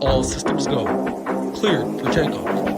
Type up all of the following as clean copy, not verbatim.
All systems go. Cleared for takeoff.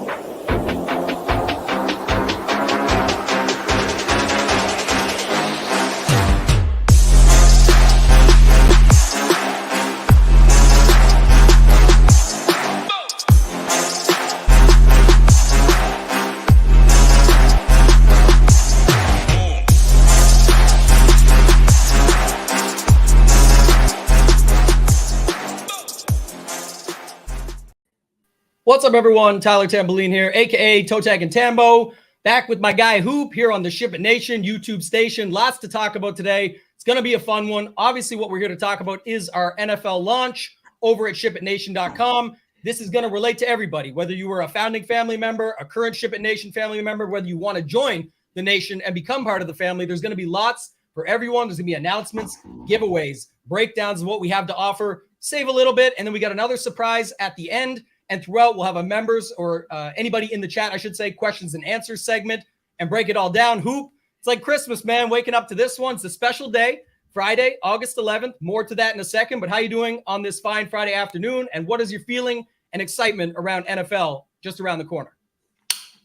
What's up, everyone? Tyler Tamboline here, a.k.a. ToeTagginTambo, back with my guy Hoop here on the SHIPIT Nation YouTube station. Lots to talk about today. It's going to be a fun one. Obviously, what we're here to talk about is our NFL launch over at SHIPITNation.com. This is going to relate to everybody, whether you were a founding family member, a current SHIPIT Nation family member, whether you want to join the nation and become part of the family. There's going to be lots for everyone. There's going to be announcements, giveaways, breakdowns of what we have to offer, save a little bit, and then we got another surprise at the end. And throughout, we'll have a members or anybody in the chat, I should say, questions and answers segment and break it all down. Hoop, it's like Christmas, man, waking up to this one. It's a special day, Friday, August 11th. More to that in a second. But how you doing on this fine Friday afternoon? And what is your feeling and excitement around NFL just around the corner?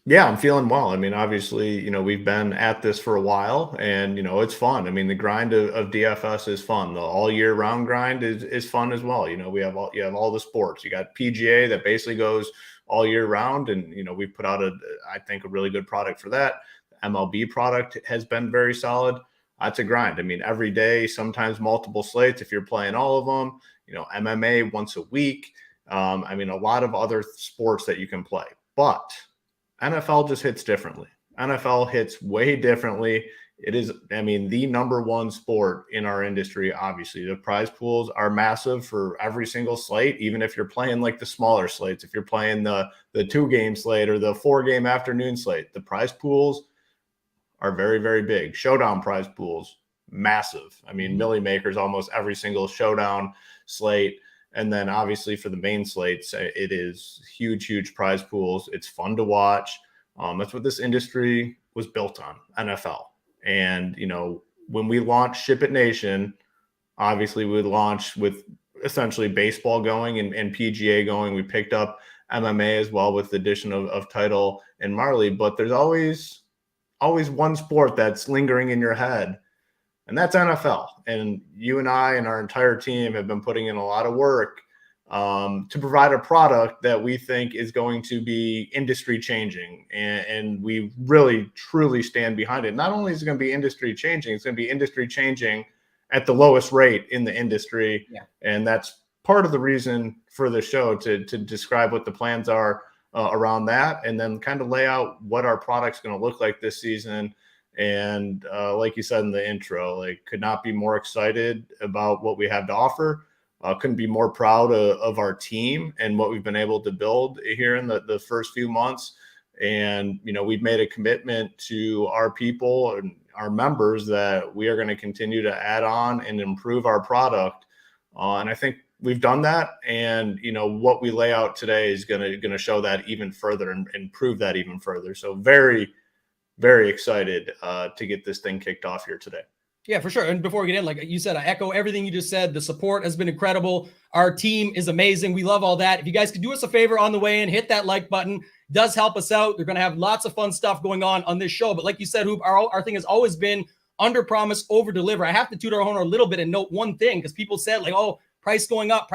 Yeah, I'm feeling well. I mean, obviously, we've been at this for a while and, it's fun. I mean, the grind of DFS is fun. The all year round grind is fun as well. You have all the sports. You got PGA that basically goes all year round. And, we put out I think a really good product for that. The MLB product has been very solid. That's a grind. I mean, every day, sometimes multiple slates, if you're playing all of them, MMA once a week. I mean, a lot of other sports that you can play, but NFL just hits differently. NFL hits way differently. It is, the number one sport in our industry. Obviously, the prize pools are massive for every single slate, even if you're playing like the smaller slates. If you're playing the 2-game slate or the 4-game afternoon slate, the prize pools are very, very big. Showdown prize pools, massive. I mean, Millie Makers, almost every single Showdown slate. And then obviously for the main slates, it is huge, huge prize pools. It's fun to watch. That's what this industry was built on, NFL. And, when we launched SHIPIT Nation, obviously we launched with essentially baseball going and PGA going. We picked up MMA as well with the addition of Title and Marley. But there's always one sport that's lingering in your head. And that's NFL. And you and I and our entire team have been putting in a lot of work to provide a product that we think is going to be industry changing. And we really, truly stand behind it. Not only is it going to be industry changing, it's going to be industry changing at the lowest rate in the industry. Yeah. And that's part of the reason for the show, to describe what the plans are around that, and then kind of lay out what our product's going to look like this season. And like you said in the intro, could not be more excited about what we have to offer. Couldn't be more proud of our team and what we've been able to build here in the first few months. And, we've made a commitment to our people and our members that we are going to continue to add on and improve our product. And I think we've done that. And, what we lay out today is going to show that even further and prove that even further. So very, very excited to get this thing kicked off here today. Yeah, for sure. And before we get in, like you said, I echo everything you just said. The support has been incredible. Our team is amazing. We love all that. If you guys could do us a favor on the way in, hit that like button. It does help us out. They're going to have lots of fun stuff going on this show. But like you said, Hoop, our thing has always been under promise, over deliver. I have to toot our horn a little bit and note one thing, because people said price going up.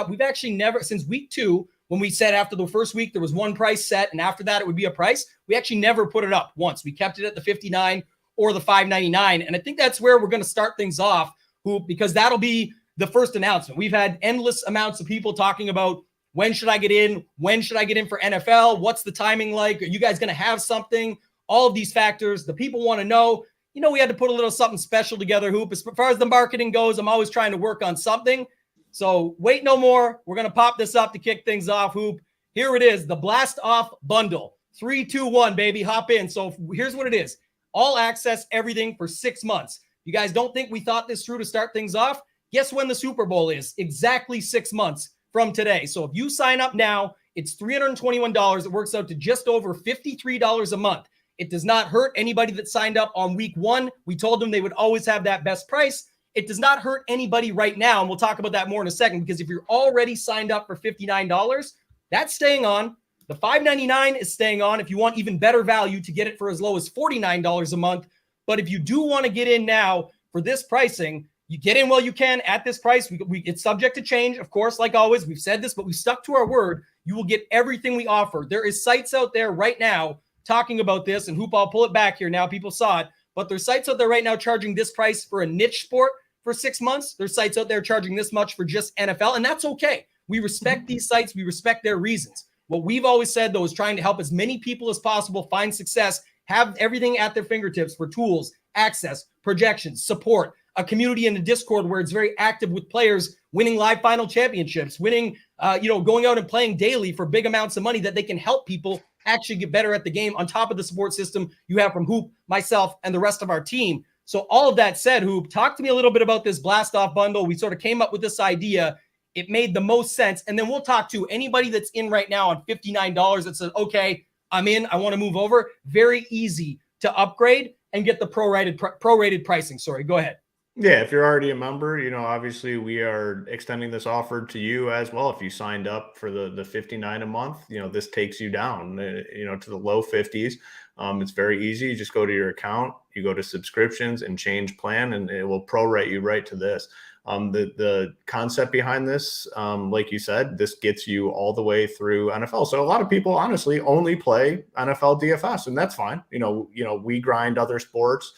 We've actually never, since week 2, when we said after the first week there was one price set and after that it would be a price, we actually never put it up once. We kept it at the $59 or the $5.99. And I think that's where we're going to start things off, Hoop, because that'll be the first announcement. We've had endless amounts of people talking about, when should I get in? When should I get in for NFL? What's the timing like? Are you guys going to have something? All of these factors, the people want to know. We had to put a little something special together, Hoop. As far as the marketing goes, I'm always trying to work on something. So wait no more. We're going to pop this up to kick things off, Hoop. Here it is, the Blast Off Bundle. 3, 2, 1, baby. Hop in. So here's what it is. All access, everything for 6 months. You guys don't think we thought this through to start things off? Guess when the Super Bowl is? Exactly 6 months from today. So if you sign up now, it's $321. It works out to just over $53 a month. It does not hurt anybody that signed up on week 1. We told them they would always have that best price. it does not hurt anybody right now. And we'll talk about that more in a second, because if you're already signed up for $59, that's staying on. The $5.99 is staying on if you want even better value to get it for as low as $49 a month. But if you do want to get in now for this pricing, you get in while you can at this price. It's subject to change, of course, like always. We've said this, but we stuck to our word. You will get everything we offer. There is sites out there right now talking about this, and Hoop, I'll pull it back here now. People saw it, but there's sites out there right now charging this price for a niche sport for 6 months. There's sites out there charging this much for just NFL, and that's okay. We respect these sites. We respect their reasons. What we've always said, though, is trying to help as many people as possible find success, have everything at their fingertips for tools, access, projections, support, a community in the Discord where it's very active with players winning live final championships, winning, going out and playing daily for big amounts of money that they can help people actually get better at the game on top of the support system you have from Hoop, myself, and the rest of our team. So all of that said, Hoop, talk to me a little bit about this blast off bundle. We sort of came up with this idea. It made the most sense. And then we'll talk to anybody that's in right now on $59 that says, okay, I'm in, I want to move over. Very easy to upgrade and get the prorated pricing. Sorry, go ahead. Yeah, if you're already a member, obviously we are extending this offer to you as well. If you signed up for the $59 a month, this takes you down, to the low 50s. It's very easy. You just go to your account, you go to subscriptions and change plan, and it will prorate you right to this. The concept behind this, like you said, this gets you all the way through NFL. So a lot of people honestly only play NFL DFS, and that's fine. We grind other sports.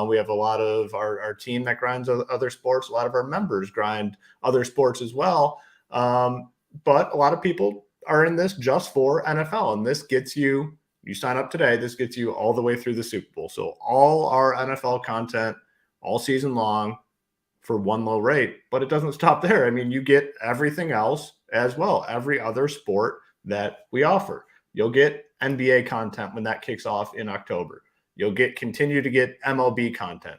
We have a lot of our team that grinds other sports. A lot of our members grind other sports as well. But a lot of people are in this just for NFL, and this gets you sign up today, this gets you all the way through the Super Bowl. So all our NFL content all season long for one low rate, but it doesn't stop there. I mean, you get everything else as well, every other sport that we offer. You'll get NBA content when that kicks off in October. You'll continue to get MLB content,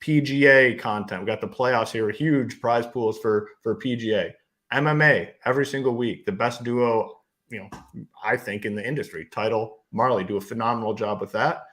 PGA content. We got the playoffs here, huge prize pools for PGA, MMA every single week. The best duo, I think in the industry, Title, Marley do a phenomenal job with that.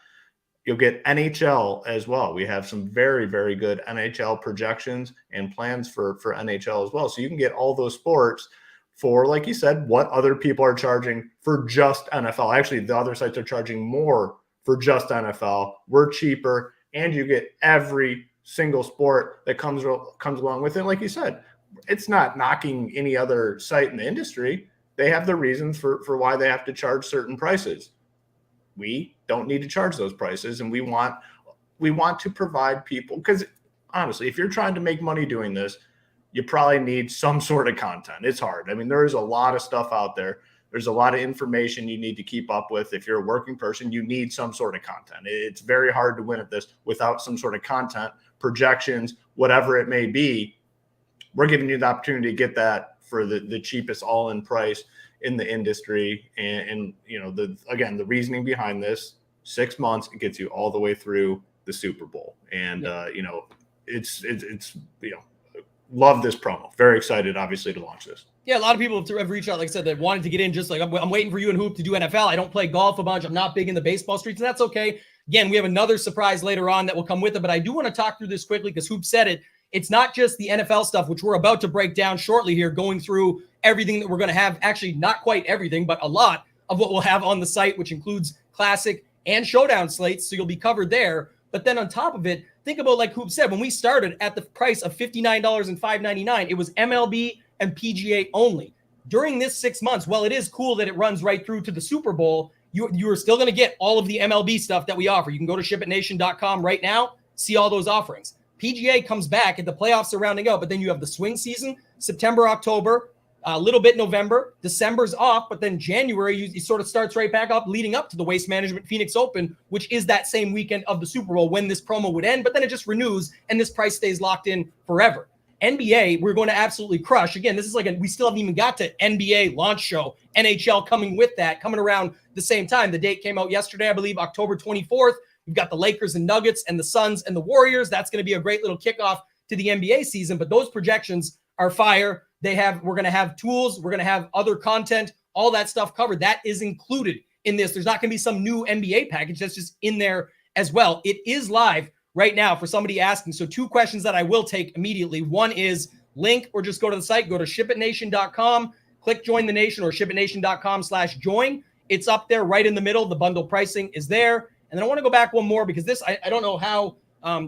You'll get NHL as well. We have some very, very good NHL projections and plans for NHL as well. So you can get all those sports for, like you said, what other people are charging for just NFL. Actually, the other sites are charging more for just NFL. We're cheaper, and you get every single sport that comes along with it. Like you said, it's not knocking any other site in the industry. They have the reasons for why they have to charge certain prices. We don't need to charge those prices, and we want to provide people, because honestly, if you're trying to make money doing this, you probably need some sort of content. It's hard. I mean, there is a lot of stuff out there. There's a lot of information you need to keep up with. If you're a working person, you need some sort of content. It's very hard to win at this without some sort of content, projections, whatever it may be. We're giving you the opportunity to get that for the cheapest all-in price in the industry. And the reasoning behind this, 6 months, it gets you all the way through the Super Bowl. And, it's love this promo. Very excited, obviously, to launch this. Yeah, a lot of people have reached out, like I said, that wanted to get in, just like, I'm waiting for you and Hoop to do NFL. I don't play golf a bunch. I'm not big in the baseball streets, and that's okay. Again, we have another surprise later on that will come with it, but I do want to talk through this quickly because Hoop said it. It's not just the NFL stuff, which we're about to break down shortly here, going through everything that we're going to have. Actually, not quite everything, but a lot of what we'll have on the site, which includes classic and showdown slates, so you'll be covered there. But then on top of it, think about, like Hoop said, when we started at the price of $59 and $5.99, it was MLB and PGA only. During this 6 months, while it is cool that it runs right through to the Super Bowl, you are still going to get all of the MLB stuff that we offer. You can go to SHIPITNation.com right now, see all those offerings. PGA comes back and the playoffs are rounding out, but then you have the swing season, September, October, a little bit November, December's off, but then January, you sort of starts right back up leading up to the Waste Management Phoenix Open, which is that same weekend of the Super Bowl when this promo would end, but then it just renews and this price stays locked in forever. NBA, we're going to absolutely crush. Again, this is we still haven't even got to NBA launch show, NHL coming with that, coming around the same time. The date came out yesterday, I believe, October 24th. We've got the Lakers and Nuggets and the Suns and the Warriors. That's going to be a great little kickoff to the NBA season, but those projections are fire. We're going to have tools. We're going to have other content, all that stuff covered. That is included in this. There's not going to be some new NBA package that's just in there as well. It is live right now for somebody asking. So 2 questions that I will take immediately. One is link, or just go to the site, go to shipitnation.com, click join the nation, or shipitnation.com/join. It's up there right in the middle. The bundle pricing is there. And then I want to go back one more because this, I don't know how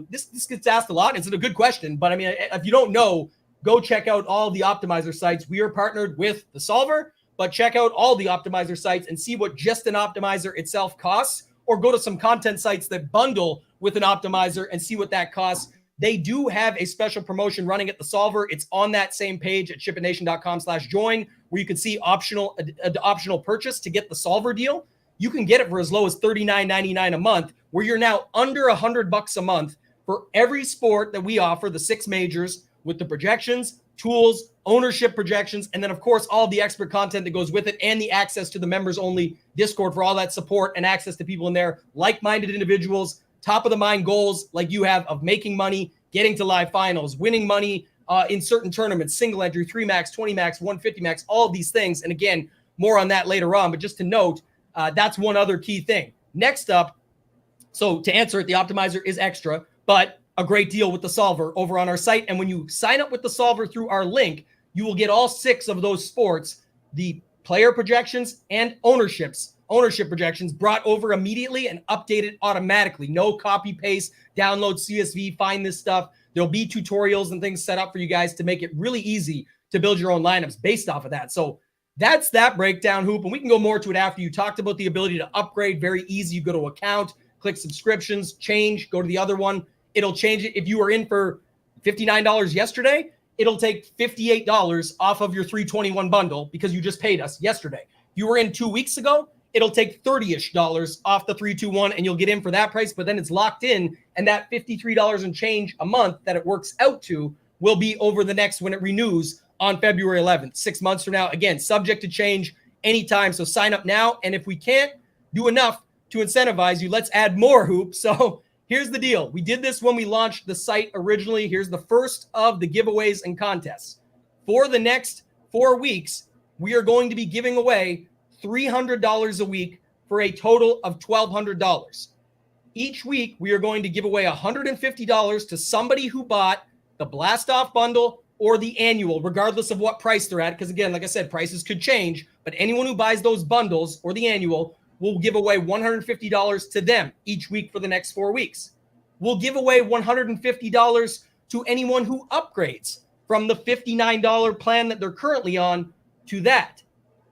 this gets asked a lot. It's a good question, but I mean, if you don't know, go check out all the optimizer sites. We are partnered with the Solver, but check out all the optimizer sites and see what just an optimizer itself costs, or go to some content sites that bundle with an optimizer and see what that costs. They do have a special promotion running at the Solver. It's on that same page at shipitnation.com/join, where you can see optional purchase to get the Solver deal. You can get it for as low as $39.99 a month, where you're now under $100 a month for every sport that we offer, the 6 majors, with the projections, tools, ownership projections, and then, of course, all the expert content that goes with it, and the access to the members-only Discord for all that support and access to people in there, like-minded individuals, top-of-the-mind goals like you have of making money, getting to live finals, winning money in certain tournaments, single entry, 3 max, 20 max, 150 max, all of these things. And again, more on that later on, but just to note, that's one other key thing. Next up, so to answer it, the optimizer is extra, but a great deal with the Solver over on our site. And when you sign up with the Solver through our link, you will get all 6 of those sports, the player projections and ownership projections, brought over immediately and updated automatically. No copy paste, download CSV, find this stuff. There'll be tutorials and things set up for you guys to make it really easy to build your own lineups based off of that. So that's that breakdown, Hoop. And we can go more to it after. You talked about the ability to upgrade. Very easy. You go to account, click subscriptions, change, go to the other one. It'll change it. If you were in for $59 yesterday, it'll take $58 off of your $321 bundle because you just paid us yesterday. You were in 2 weeks ago, it'll take $30-ish off the $321 and you'll get in for that price, but then it's locked in, and that $53 and change a month that it works out to will be over the next, when it renews on February 11th, 6 months from now. Again, subject to change anytime. So sign up now. And if we can't do enough to incentivize you, let's add more, Hoop. So here's the deal. We did this when we launched the site originally. Here's the first of the giveaways and contests. For the next 4 weeks, we are going to be giving away $300 a week for a total of $1,200. Each week, we are going to give away $150 to somebody who bought the Blast Off bundle or the annual, regardless of what price they're at. Because again, like I said, prices could change, but anyone who buys those bundles or the annual, we'll give away $150 to them each week for the next 4 weeks. We'll give away $150 to anyone who upgrades from the $59 plan that they're currently on to that.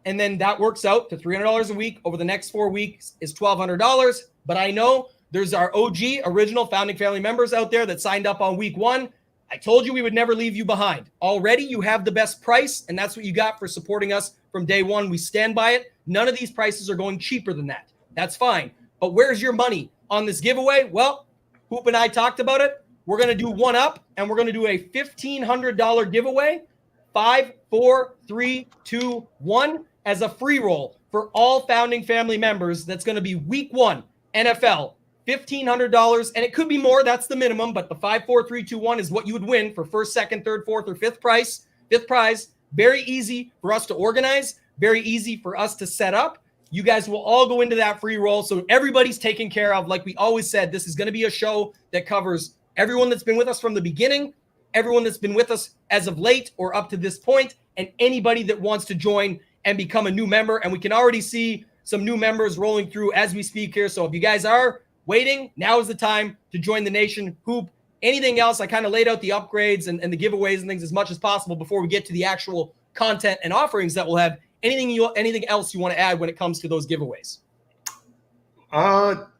And then that works out to $300 a week over the next 4 weeks is $1,200. But I know there's our OG original founding family members out there that signed up on week 1. I told you we would never leave you behind. Already you have the best price, and that's what you got for supporting us from day one. We stand by it. None of these prices are going cheaper than that. That's fine. But where's your money on this giveaway? Well, Hoop and I talked about it. We're going to do one up, and we're going to do a $1,500 giveaway, 5, 4, 3, 2, 1, as a free roll for all founding family members. That's going to be week 1, NFL, $1,500, and it could be more. That's the minimum, but the 5, 4, 3, 2, 1 is what you would win for first, second, third, fourth, or fifth prize. Very easy for us to organize, very easy for us to set up. You guys will all go into that free roll, so everybody's taken care of. Like we always said, this is going to be a show that covers everyone that's been with us from the beginning, everyone that's been with us as of late or up to this point, and anybody that wants to join and become a new member. And we can already see some new members rolling through as we speak here. So if you guys are waiting, now is the time to join the nation. Hoop, anything else? I kind of laid out the upgrades and the giveaways and things as much as possible before we get to the actual content and offerings that we'll have. Anything else you want to add when it comes to those giveaways?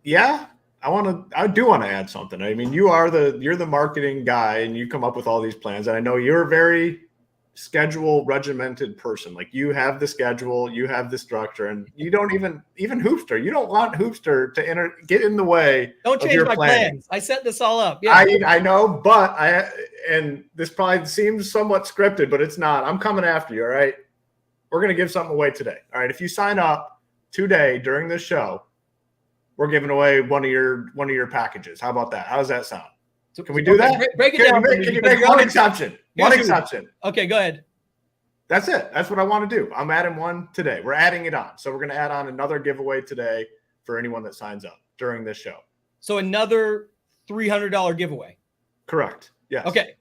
Yeah, I do want to add something. I mean, you're the marketing guy and you come up with all these plans. And I know you're a very schedule regimented person. Like, you have the schedule, you have the structure, and you don't even Hoopster. You don't want Hoopster to get in the way. Don't change my plans. I set this all up. Yeah, I know, but and this probably seems somewhat scripted, but it's not. I'm coming after you. All right, we're gonna give something away today. All right, if you sign up today during this show, we're giving away one of your packages. How about that? How does that sound? Can we do that? Break it down. Can you make one exception? One exception. Okay, go ahead. That's it. That's what I want to do. I'm adding one today. We're adding it on. So we're going to add on another giveaway today for anyone that signs up during this show. So another $300 giveaway. Correct. Yes. Okay.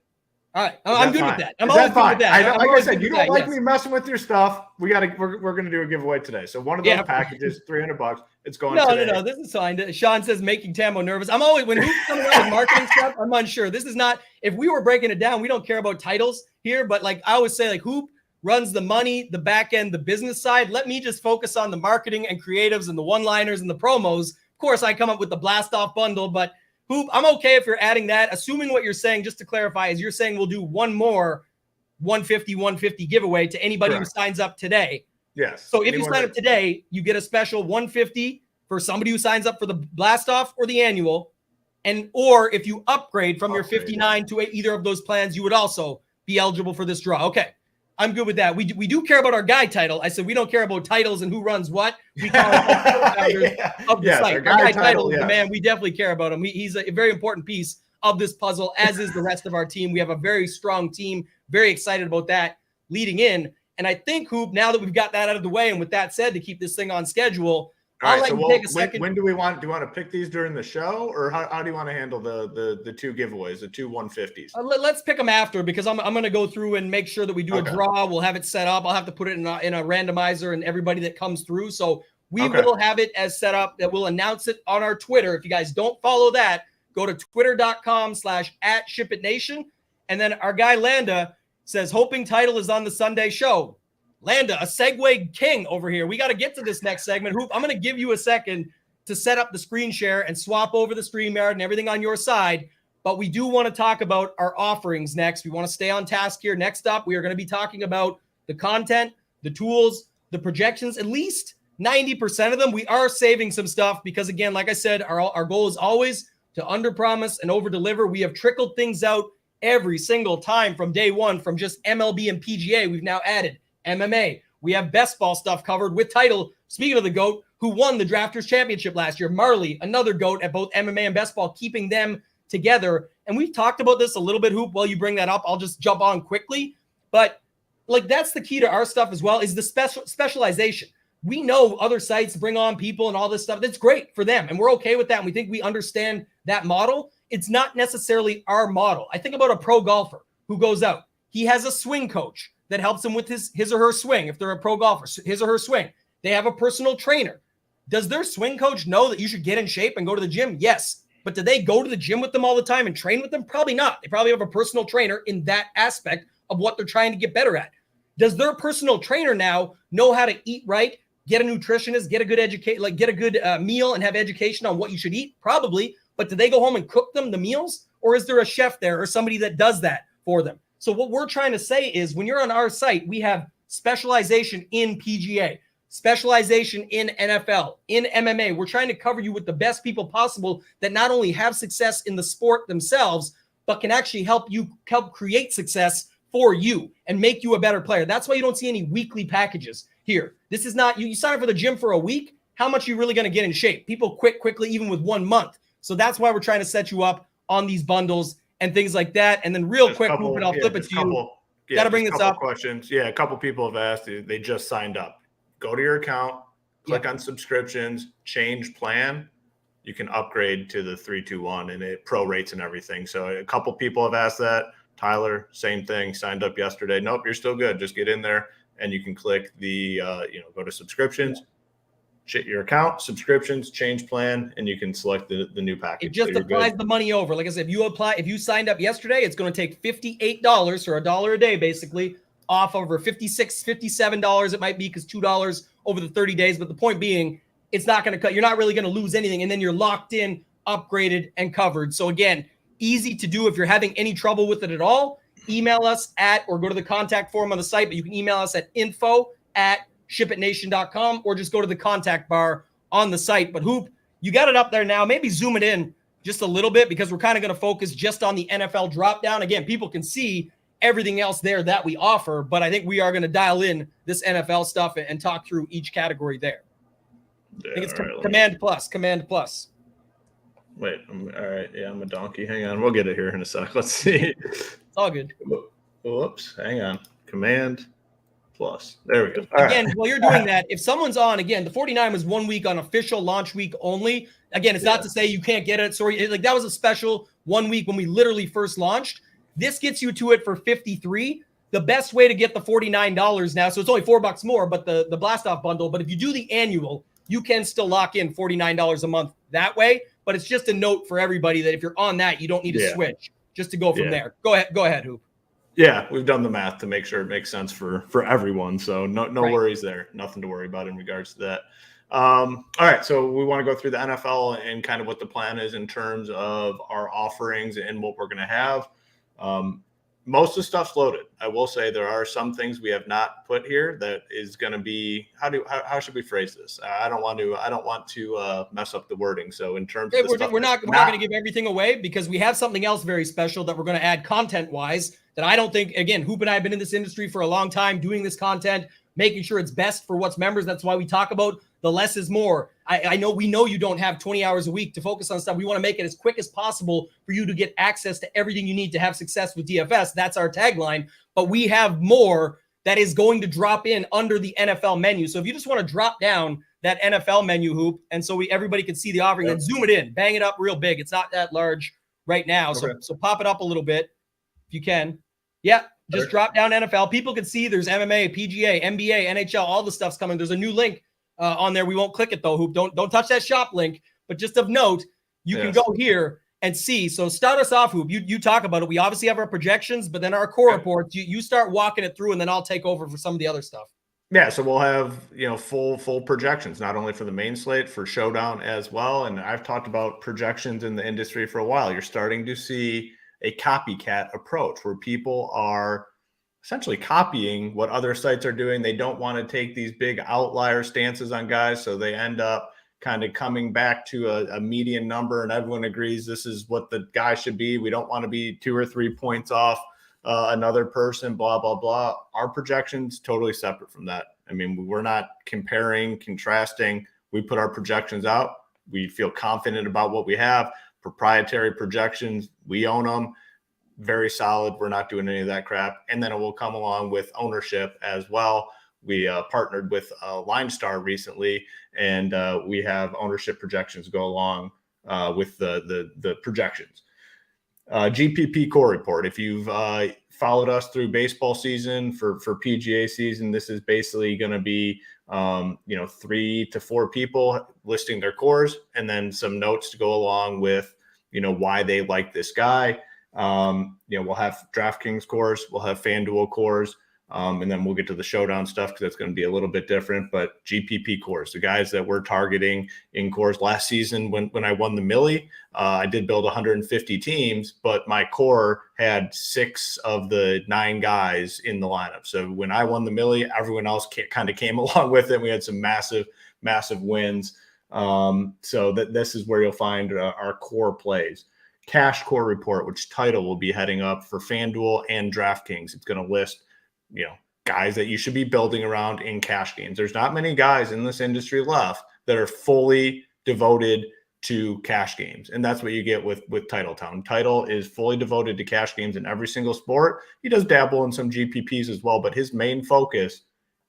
All right. I'm good with that. I'm always good with that. Like I said, you don't like me messing with your stuff. We're going to do a giveaway today. So one of those packages, $300, it's going today. No. This is fine. Sean says making Tambo nervous. I'm always, when who's coming out with marketing stuff, I'm unsure. This is not, if we were breaking it down, we don't care about titles here, but like I always say, like Hoop runs the money, the back end, the business side. Let me just focus on the marketing and creatives and the one-liners and the promos. Of course, I come up with the blast off bundle, but Hoop, I'm okay if you're adding that, assuming what you're saying, just to clarify, is you're saying we'll do one more 150 giveaway to anybody who signs up today. Yes. So if you sign up today, you get a special 150 for somebody who signs up for the blast off or the annual. Or if you upgrade from your 59 to either of those plans, you would also be eligible for this draw. Okay. I'm good with that. We do care about our guy title. I said we don't care about titles and who runs what. We call it of the site. Our guy title is the man. We definitely care about him. He's a very important piece of this puzzle, as is the rest of our team. We have a very strong team. Very excited about that leading in. And I think, Hoop, now that we've got that out of the way, and with that said, to keep this thing on schedule, take a second. When do you want to pick these during the show, or how do you want to handle the two giveaways, the two 150s? Let's pick them after, because I'm going to go through and make sure that we do a draw. We'll have it set up. I'll have to put it in a randomizer and everybody that comes through. So we will have it as set up that we'll announce it on our Twitter. If you guys don't follow that, go to twitter.com/@ShipItNation. And then our guy Landa says, hoping title is on the Sunday show. Landa, a segue king over here. We got to get to this next segment. Hoop, I'm going to give you a second to set up the screen share and swap over the StreamYard and everything on your side. But we do want to talk about our offerings next. We want to stay on task here. Next up, we are going to be talking about the content, the tools, the projections, at least 90% of them. We are saving some stuff because, again, like I said, our goal is always to underpromise and overdeliver. We have trickled things out every single time from day one, from just MLB and PGA. We've now added MMA. We have best ball stuff covered with title. Speaking of the GOAT, who won the Drafters Championship last year, Marley, another GOAT at both MMA and best ball, keeping them together. And we've talked about this a little bit, Hoop. While you bring that up, I'll just jump on quickly. But like that's the key to our stuff as well, is the specialization. We know other sites bring on people and all this stuff. That's great for them. And we're okay with that. And we think we understand that model. It's not necessarily our model. I think about a pro golfer who goes out. He has a swing coach that helps him with his or her swing. If they're a pro golfer, his or her swing. They have a personal trainer. Does their swing coach know that you should get in shape and go to the gym? Yes. But do they go to the gym with them all the time and train with them? Probably not. They probably have a personal trainer in that aspect of what they're trying to get better at. Does their personal trainer now know how to eat right, get a nutritionist, get a good meal and have education on what you should eat? Probably. But do they go home and cook them the meals? Or is there a chef there or somebody that does that for them? So what we're trying to say is when you're on our site, we have specialization in PGA, specialization in NFL, in MMA. We're trying to cover you with the best people possible that not only have success in the sport themselves, but can actually help create success for you and make you a better player. That's why you don't see any weekly packages here. This is not, you sign up for the gym for a week. How much are you really going to get in shape? People quit quickly, even with 1 month. So that's why we're trying to set you up on these bundles and things like that. And then real quick, Hoop, and I'll flip it to you. Got to bring this up. Questions. Yeah, a couple people have asked. They just signed up. Go to your account, click on subscriptions, change plan. You can upgrade to the 321 and it prorates and everything. So a couple people have asked that. Tyler, same thing. Signed up yesterday. Nope, you're still good. Just get in there and you can click the go to subscriptions. Your account, subscriptions, change plan, and you can select the new package. It just applies the money over. Like I said, if you signed up yesterday, it's going to take $58 or $1 a day, basically, off over $56, $57 it might be, because $2 over the 30 days. But the point being, it's not going to cut. You're not really going to lose anything. And then you're locked in, upgraded, and covered. So again, easy to do. If you're having any trouble with it at all, email us or go to the contact form on the site, but you can email us at info@shipitnation.com or just go to the contact bar on the site. But Hoop, you got it up there now. Maybe zoom it in just a little bit, because we're kind of going to focus just on the NFL drop down. Again, people can see everything else there that we offer, but I think we are going to dial in this NFL stuff and talk through each category there. Yeah, I think it's right, Command Plus. Wait, all right. Yeah, I'm a donkey. Hang on. We'll get it here in a sec. Let's see. It's all good. Whoops. Hang on. Command plus. There we go. All again, right. while you're doing that, if someone's on, again, the 49 was 1 week on official launch week only. Again, it's not to say you can't get it. Sorry, like that was a special 1 week when we literally first launched. This gets you to it for 53. The best way to get the $49 now, so it's only $4 more, but the blast off bundle. But if you do the annual, you can still lock in $49 a month that way. But it's just a note for everybody that if you're on that, you don't need to switch just to go from there. Go ahead, Hoop. Yeah, we've done the math to make sure it makes sense for everyone. So no worries there. Nothing to worry about in regards to that. All right, so we want to go through the NFL and kind of what the plan is in terms of our offerings and what we're going to have. Most of the stuff's loaded. I will say there are some things we have not put here that is going to be how should we phrase this? I don't want to mess up the wording. So in terms of we're not going to give everything away because we have something else very special that we're going to add content wise that I don't think, again, Hoop and I have been in this industry for a long time doing this content, making sure it's best for what's members. That's why we talk about the less is more. We know you don't have 20 hours a week to focus on stuff. We want to make it as quick as possible for you to get access to everything you need to have success with DFS. That's our tagline. But we have more that is going to drop in under the NFL menu. So if you just want to drop down that NFL menu, Hoop, and so everybody can see the offering, then zoom it in, bang it up real big. It's not that large right now. Okay. So pop it up a little bit if you can. Yeah, just drop down NFL. People can see there's MMA, PGA, NBA, NHL, all the stuff's coming. There's a new link on there. We won't click it though, Hoop. Don't touch that shop link. But just of note, you can go here and see. So start us off, Hoop. You talk about it. We obviously have our projections, but then our core reports. You start walking it through, and then I'll take over for some of the other stuff. Yeah, so we'll have full projections, not only for the main slate, for Showdown as well. And I've talked about projections in the industry for a while. You're starting to see a copycat approach where people are essentially copying what other sites are doing. They don't want to take these big outlier stances on guys, so they end up kind of coming back to a median number, and everyone agrees this is what the guy should be. We don't want to be 2 or 3 points off another person, blah, blah, blah. Our projections totally separate from that. I mean, we're not comparing, contrasting. We put our projections out. We feel confident about what we have. Proprietary projections, we own them. Very solid. We're not doing any of that crap. And then it will come along with ownership as well. We partnered with LineStar recently, and we have ownership projections go along with the projections. GPP core report. If you've followed us through baseball season for PGA season, this is basically going to be 3 to 4 people listing their cores, and then some notes to go along with why they like this guy. We'll have DraftKings cores, we'll have FanDuel cores, and then we'll get to the Showdown stuff because that's going to be a little bit different. But GPP cores, the guys that we're targeting in cores. Last season when I won the Millie, I did build 150 teams, but my core had 6 of the 9 guys in the lineup. So when I won the Millie, everyone else kind of came along with it. We had some massive wins. So this is where you'll find our core plays. Cash core report, which title will be heading up for FanDuel and DraftKings. It's going to list, guys that you should be building around in cash games. There's not many guys in this industry left that are fully devoted to cash games. And that's what you get with Title Town. Title is fully devoted to cash games in every single sport. He does dabble in some GPPs as well, but his main focus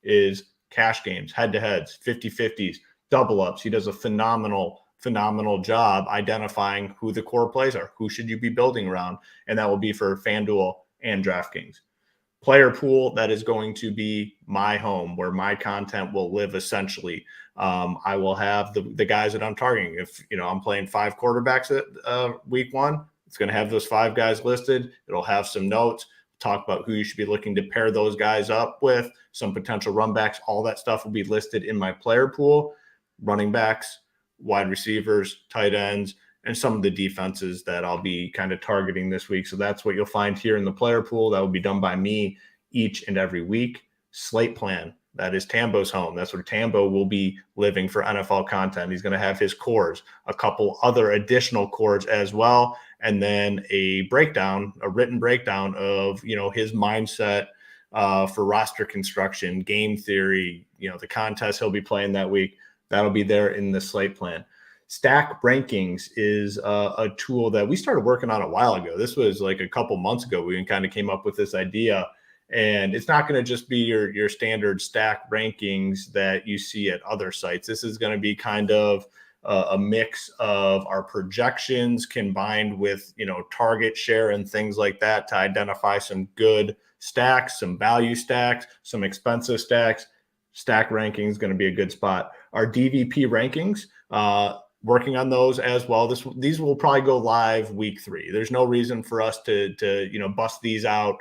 is cash games, head-to-heads, 50-50s, double-ups. He does a phenomenal job identifying who the core plays are, who should you be building around, and that will be for FanDuel and DraftKings. Player pool, that is going to be my home where my content will live essentially. I will have the guys that I'm targeting. If I'm playing 5 quarterbacks at week 1, it's going to have those 5 guys listed. It'll have some notes, talk about who you should be looking to pair those guys up with, some potential run backs. All that stuff will be listed in my player pool. Running backs, wide receivers, tight ends, and some of the defenses that I'll be kind of targeting this week. So that's what you'll find here in the player pool. That will be done by me each and every week. Slate plan, that is Tambo's home. That's where Tambo will be living for NFL content. He's going to have his cores, a couple other additional cores as well, and then a written breakdown of his mindset for roster construction, game theory, the contest he'll be playing that week. That'll be there in the slate plan. Stack Rankings is a tool that we started working on a while ago. This was like a couple months ago. We kind of came up with this idea, And it's not going to just be your standard stack rankings that you see at other sites. This is going to be kind of a mix of our projections combined with, target share and things like that to identify some good stacks, some value stacks, some expensive stacks. Stack rankings is going to be a good spot. Our DVP rankings, working on those as well. These will probably go live week 3. There's no reason for us to bust these out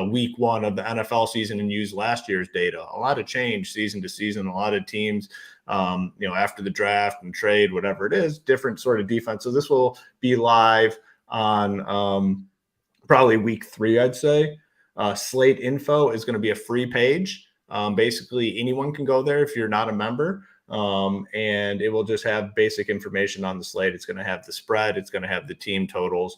week 1 of the NFL season and use last year's data. A lot of change season to season. A lot of teams, after the draft and trade, whatever it is, different sort of defense. So this will be live on probably week 3, I'd say. Slate info is going to be a free page. Basically, anyone can go there if you're not a member. And it will just have basic information on the slate. It's going to have the spread. It's going to have the team totals,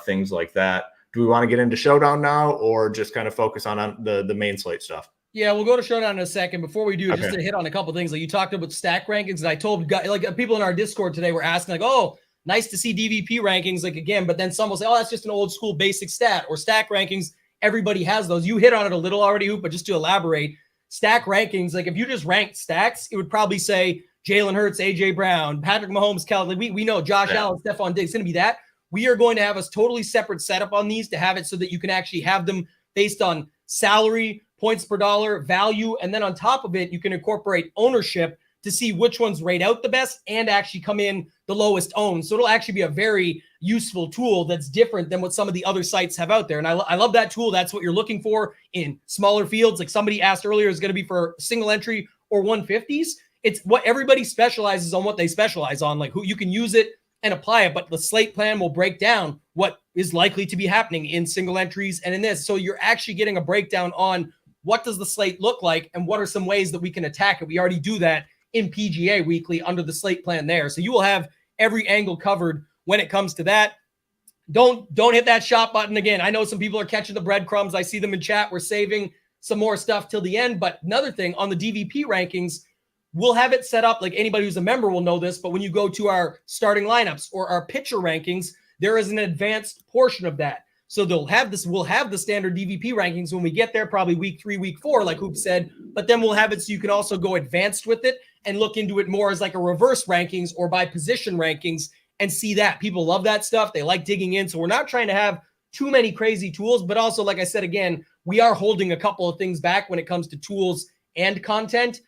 things like that. Do we want to get into Showdown now or just kind of focus on the main slate stuff? Yeah, we'll go to Showdown in a second. Before we do, just to hit on a couple of things. Like you talked about stack rankings, and I told people in our Discord today were asking like, oh, nice to see DVP rankings again, but then some will say, oh, that's just an old school basic stat or stack rankings. Everybody has those. You hit on it a little already, Hoop, but just to elaborate, stack rankings, like if you just ranked stacks, it would probably say Jalen Hurts, AJ Brown, Patrick Mahomes, Kelly. We know Josh Allen, Stephon Diggs. It's going to be that. We are going to have a totally separate setup on these to have it so that you can actually have them based on salary, points per dollar, value, and then on top of it, you can incorporate ownership to see which ones rate out the best and actually come in the lowest owned. So it'll actually be a very useful tool that's different than what some of the other sites have out there. And I love that tool. That's what you're looking for in smaller fields. Like somebody asked earlier, is going to be for single entry or 150s. It's what everybody specializes on, what they specialize on, like who you can use it and apply it. But the slate plan will break down what is likely to be happening in single entries and in this. So you're actually getting a breakdown on what does the slate look like and what are some ways that we can attack it. We already do that in PGA Weekly under the slate plan there. So you will have every angle covered when it comes to that. Don't hit that shop button again. I know some people are catching the breadcrumbs. I see them in chat. We're saving some more stuff till the end. But another thing on the DVP rankings, we'll have it set up like anybody who's a member will know this. But when you go to our starting lineups or our pitcher rankings, there is an advanced portion of that. So we'll have the standard DVP rankings when we get there, probably week 3, week 4, like Hoop said, but then we'll have it so you can also go advanced with it and look into it more as like a reverse rankings or by position rankings and see that. People love that stuff. They like digging in. So we're not trying to have too many crazy tools, but also, like I said, again, we are holding a couple of things back when it comes to tools and content.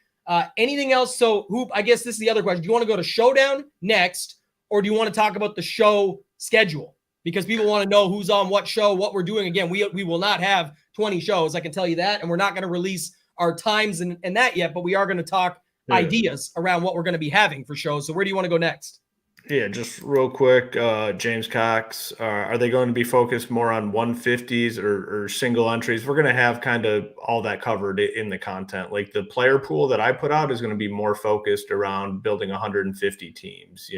Anything else? So Hoop, I guess this is the other question. Do you want to go to Showdown next, or do you want to talk about the show schedule? Because people want to know who's on what show, what we're doing. Again, we will not have 20 shows, I can tell you that. And we're not going to release our times and that yet, but we are going to talk ideas around what we're going to be having for shows. So where do you want to go next? Yeah, just real quick, James Cox, are they going to be focused more on 150s or single entries? We're going to have kind of all that covered in the content. Like the player pool that I put out is going to be more focused around building 150 teams.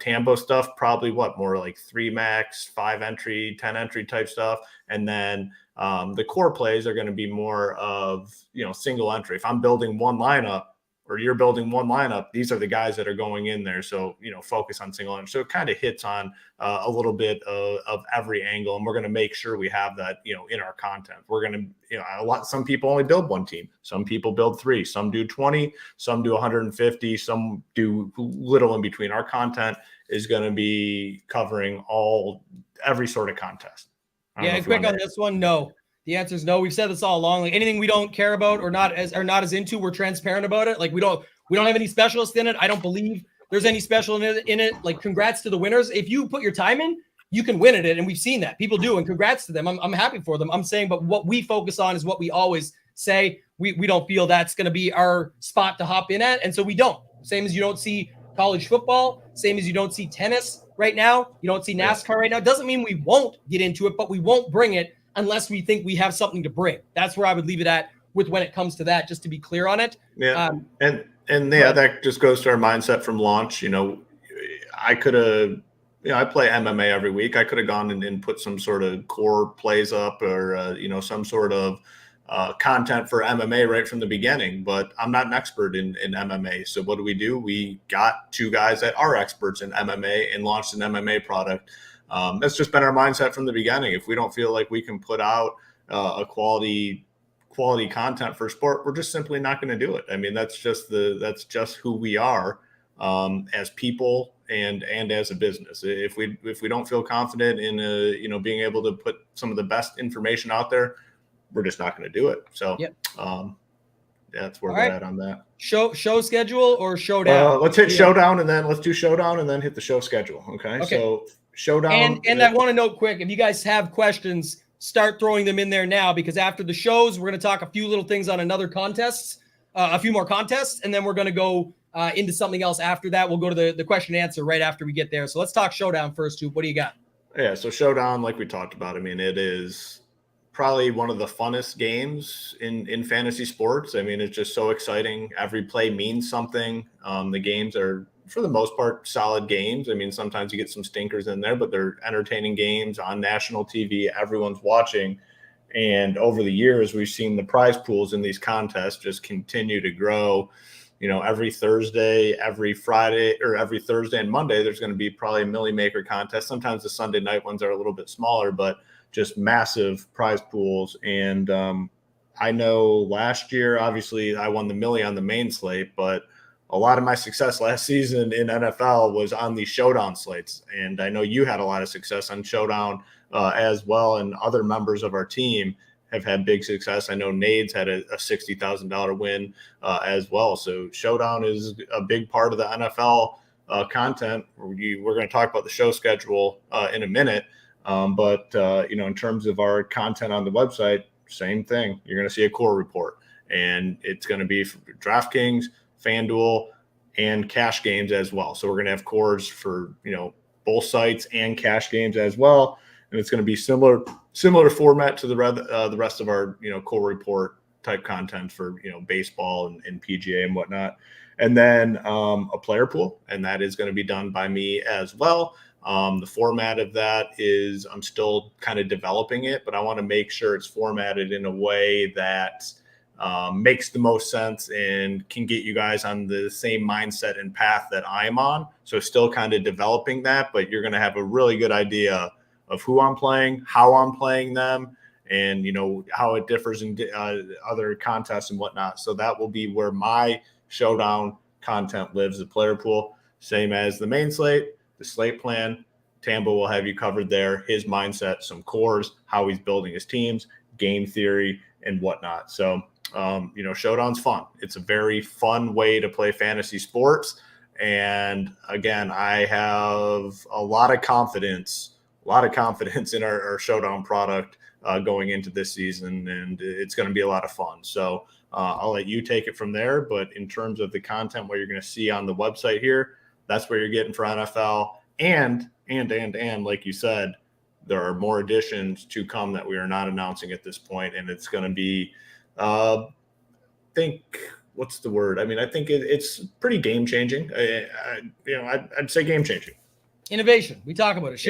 Tambo stuff, probably more like 3 max, 5 entry, 10 entry type stuff. And then the core plays are going to be more of, single entry. If I'm building one lineup, or you're building one lineup, these are the guys that are going in there. So, focus on single entry. So it kind of hits on a little bit of every angle. And we're going to make sure we have that, in our content. We're going to, some people only build one team. Some people build 3, some do 20, some do 150, some do little in between. Our content is going to be covering every sort of contest. Yeah, quick on this one. No. The answer is no. We've said this all along. Like anything we don't care about or not as into, we're transparent about it. Like we don't have any specialists in it. I don't believe there's any special in it. Like congrats to the winners. If you put your time in, you can win at it. And we've seen that. People do. And congrats to them. I'm happy for them. I'm saying, but what we focus on is what we always say. We don't feel that's going to be our spot to hop in at. And so we don't. Same as you don't see college football. Same as you don't see tennis right now. You don't see NASCAR right now. It doesn't mean we won't get into it, but we won't bring it unless we think we have something to bring. That's where I would leave it at with when it comes to that, just to be clear on it. Yeah. That just goes to our mindset from launch. I could have, I play MMA every week. I could have gone and put some sort of core plays up or, some sort of content for MMA right from the beginning, but I'm not an expert in MMA. So what do? We got 2 guys that are experts in MMA and launched an MMA product. That's just been our mindset from the beginning. If we don't feel like we can put out a quality quality content for sport, we're just simply not going to do it. I mean, that's just who we are as people and as a business. If we don't feel confident in being able to put some of the best information out there, we're just not going to do it. So that's where we're at on that. Show schedule or Showdown? Let's hit Showdown and then let's do Showdown and then hit the show schedule. Okay. So Showdown. And I want to note quick, if you guys have questions, start throwing them in there now, because after the shows, we're going to talk a few little things on another contests, a few more contests, and then we're going to go into something else after that. We'll go to the question and answer right after we get there. So let's talk Showdown first, Hoop. What do you got? Yeah, so Showdown, like we talked about, I mean, it is probably one of the funnest games in fantasy sports. I mean, it's just so exciting. Every play means something. The games are, for the most part, solid games. I mean, sometimes you get some stinkers in there, but they're entertaining games on national TV. Everyone's watching. And over the years, we've seen the prize pools in these contests just continue to grow. You know, every Thursday, every Friday, or every Thursday and Monday, there's going to be probably a Millie Maker contest. Sometimes the Sunday night ones are a little bit smaller, but just massive prize pools. And I know last year, obviously, I won the Millie on the main slate, but a lot of my success last season in NFL was on these Showdown slates. And I know you had a lot of success on Showdown as well, and other members of our team have had big success. I know Nades had a $60,000 win as well. So Showdown is a big part of the NFL content. We're going to talk about the show schedule in a minute. But in terms of our content on the website, same thing. You're going to see a core report, and it's going to be for DraftKings, FanDuel, and cash games as well. So we're going to have cores for, both sites and cash games as well. And it's going to be similar format to the rest of our, core report type content for, baseball and PGA and whatnot. And then a player pool, and that is going to be done by me as well. The format of that is I'm still kind of developing it, but I want to make sure it's formatted in a way that makes the most sense and can get you guys on the same mindset and path that I'm on. So still kind of developing that, but you're going to have a really good idea of who I'm playing, how I'm playing them, and, how it differs in other contests and whatnot. So that will be where my Showdown content lives, the player pool, same as the main slate. The slate plan, Tambo will have you covered there, his mindset, some cores, how he's building his teams, game theory, and whatnot. So, Showdown's fun. It's a very fun way to play fantasy sports. And again, I have a lot of confidence in our Showdown product going into this season, and it's going to be a lot of fun. So I'll let you take it from there. But in terms of the content, what you're going to see on the website here, that's where you're getting for NFL. And like you said, there are more additions to come that we are not announcing at this point. And it's going to be, what's the word? I mean, I think it's pretty game changing. I'd say game changing. Innovation. We talk about it.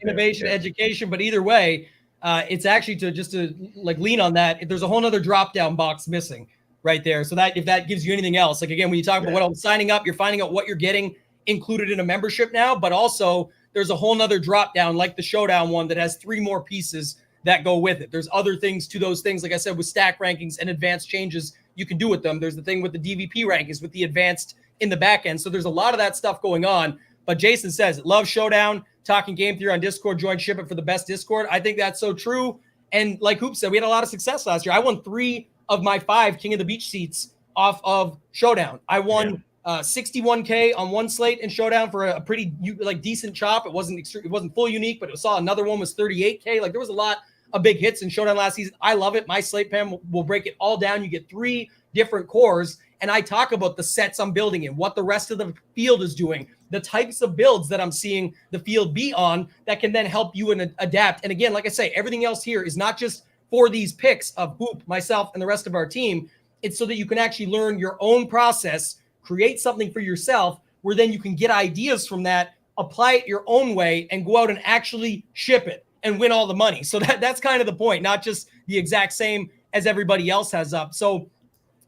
Innovation, education. But either way, it's actually to lean on that. There's a whole nother drop down box missing right there. So that if that gives you anything else, like again, when you talk about what I'm signing up, you're finding out what you're getting included in a membership now, but also there's a whole nother drop down like the Showdown one that has 3 more pieces that go with it. There's other things to those things. Like I said, with stack rankings and advanced changes you can do with them. There's the thing with the DVP rankings with the advanced in the back end. So there's a lot of that stuff going on. But Jason says, love Showdown, talking game theory on Discord, join SHIPIT for the best Discord. I think that's so true. And like Hoop said, we had a lot of success last year. I won 3 of my 5 King of the Beach seats off of Showdown. I won 61K on one slate in Showdown for a pretty decent chop. It wasn't full unique, but it saw another one was 38K. Like there was a lot of big hits in Showdown last season. I love it. My slate plan will break it all down. You get 3 different cores, and I talk about the sets I'm building and what the rest of the field is doing, the types of builds that I'm seeing the field be on that can then help you and adapt. And again, like I say, everything else here is not just for these picks of Hoop, myself, and the rest of our team. It's so that you can actually learn your own process, create something for yourself, where then you can get ideas from that, apply it your own way, and go out and actually ship it and win all the money. So that's kind of the point, not just the exact same as everybody else has up. So,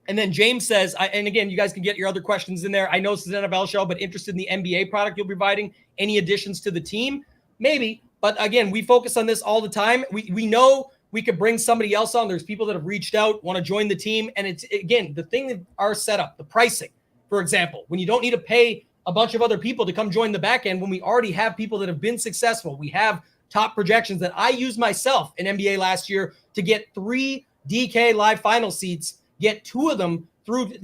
and then James says, and again, you guys can get your other questions in there. I know this is an NFL show, but interested in the NBA product you'll be providing. Any additions to the team? Maybe. But again, we focus on this all the time. We know We could bring somebody else on. There's people that have reached out, want to join the team. And it's, again, the thing that our setup, the pricing, for example, when you don't need to pay a bunch of other people to come join the back end, when we already have people that have been successful, we have top projections that I used myself in NBA last year to get 3 DK live final seats, get 2 of them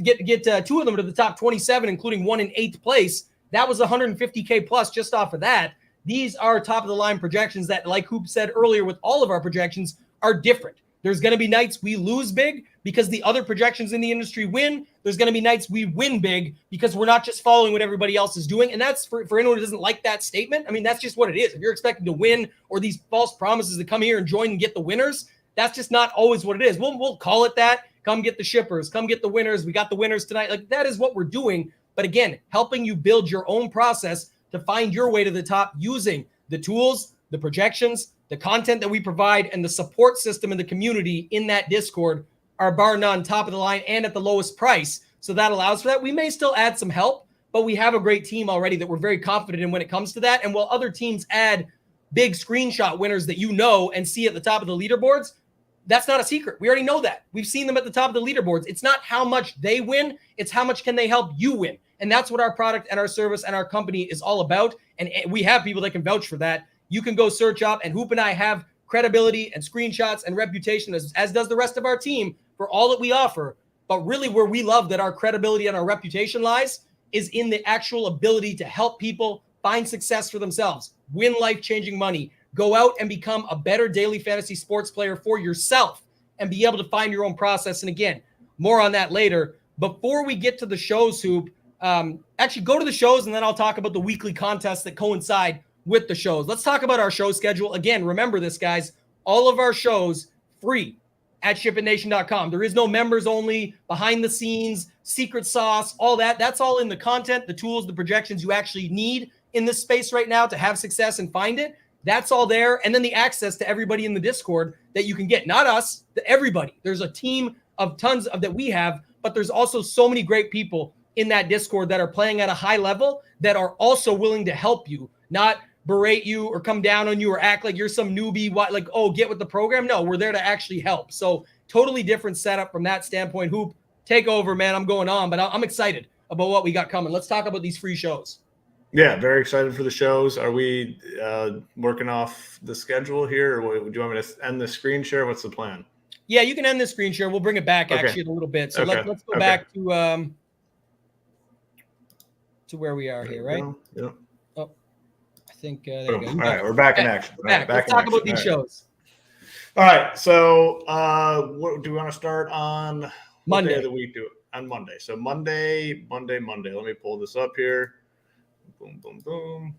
get 2 of them to the top 27, including 1 in 8th place. That was 150K plus just off of that. These are top of the line projections that, like Hoop said earlier, with all of our projections are different. There's going to be nights we lose big because the other projections in the industry win. There's going to be nights we win big because we're not just following what everybody else is doing. And that's for anyone who doesn't like that statement. I mean, that's just what it is. If you're expecting to win or these false promises to come here and join and get the winners, that's just not always what it is. We'll call it that. Come get the shippers. Come get the winners. We got the winners tonight. Like, that is what we're doing. But again, helping you build your own process to find your way to the top using the tools, the projections, the content that we provide, and the support system in the community in that Discord are bar none top of the line and at the lowest price. So that allows for that. We may still add some help, but we have a great team already that we're very confident in when it comes to that. And while other teams add big screenshot winners that you know and see at the top of the leaderboards, that's not a secret. We already know that. We've seen them at the top of the leaderboards. It's not how much they win. It's how much can they help you win. And that's what our product and our service and our company is all about. And we have people that can vouch for that. You can go search up, and Hoop and I have credibility and screenshots and reputation, as does the rest of our team, for all that we offer. But really where we love that our credibility and our reputation lies is in the actual ability to help people find success for themselves, win life-changing money, go out and become a better daily fantasy sports player for yourself and be able to find your own process. And again, more on that later. Before we get to the shows, Hoop, actually go to the shows and then I'll talk about the weekly contests that coincide with the shows. Let's talk about our show schedule. Again, remember this, guys, all of our shows free at shipitnation.com. There is no members only, behind the scenes, secret sauce, all that. That's all in the content, the tools, the projections you actually need in this space right now to have success and find it. That's all there. And then the access to everybody in the Discord that you can get, not us, everybody. There's a team of tons of that we have, but there's also so many great people in that Discord that are playing at a high level that are also willing to help you, not berate you or come down on you or act like you're some newbie, like, oh, get with the program. No, we're there to actually help. So totally different setup from that standpoint. Hoop, take over, man. I'm going on, but I'm excited about what we got coming. Let's talk about these free shows. Yeah, very excited for the shows. Are we working off the schedule here, or do you want me to end the screen share? What's the plan? Yeah, you can end the screen share. We'll bring it back actually in a little bit. So let's go back to where we are here, right? Yeah. Oh, I think there you go. All right, we're back in action. Back. Let's talk about these shows. All right, so what do we want to start on? Monday. What day of the week do it? On Monday. So Monday. Let me pull this up here. Boom, boom, boom.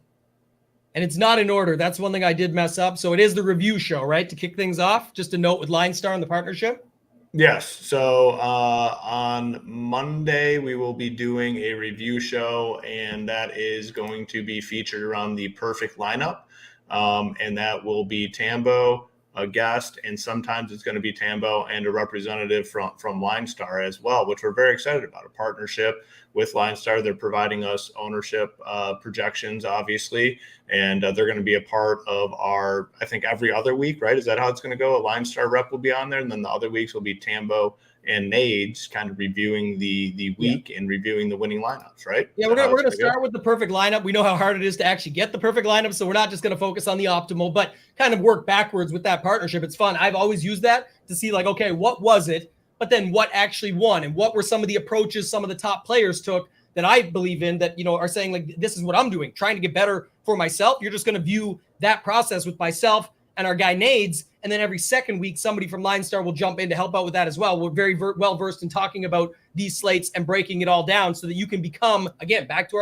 And it's not in order. That's one thing I did mess up. So it is the review show, right? To kick things off, just a note with Line Star and the partnership. Yes. So on Monday, we will be doing a review show, and that is going to be featured around the perfect lineup. And that will be Tambo, a guest, and sometimes it's going to be Tambo and a representative from Line Star as well, which we're very excited about. A partnership with Line Star. They're providing us ownership projections, obviously, and they're going to be a part of our, I think, every other week, right? Is that how it's going to go? A Line Star rep will be on there, and then the other weeks will be Tambo and Nades kind of reviewing the week and reviewing the winning lineups, right? Yeah, we're going to start with the perfect lineup. We know how hard it is to actually get the perfect lineup, so we're not just going to focus on the optimal, but kind of work backwards with that partnership. It's fun. I've always used that to see, like, okay, what was it? But then what actually won, and what were some of the approaches some of the top players took that I believe in that, you know, are saying, like, this is what I'm doing, trying to get better for myself. You're just going to view that process with myself and our guy Nades. And then every second week, somebody from Line Star will jump in to help out with that as well. We're very well versed in talking about these slates and breaking it all down so that you can become, again, back to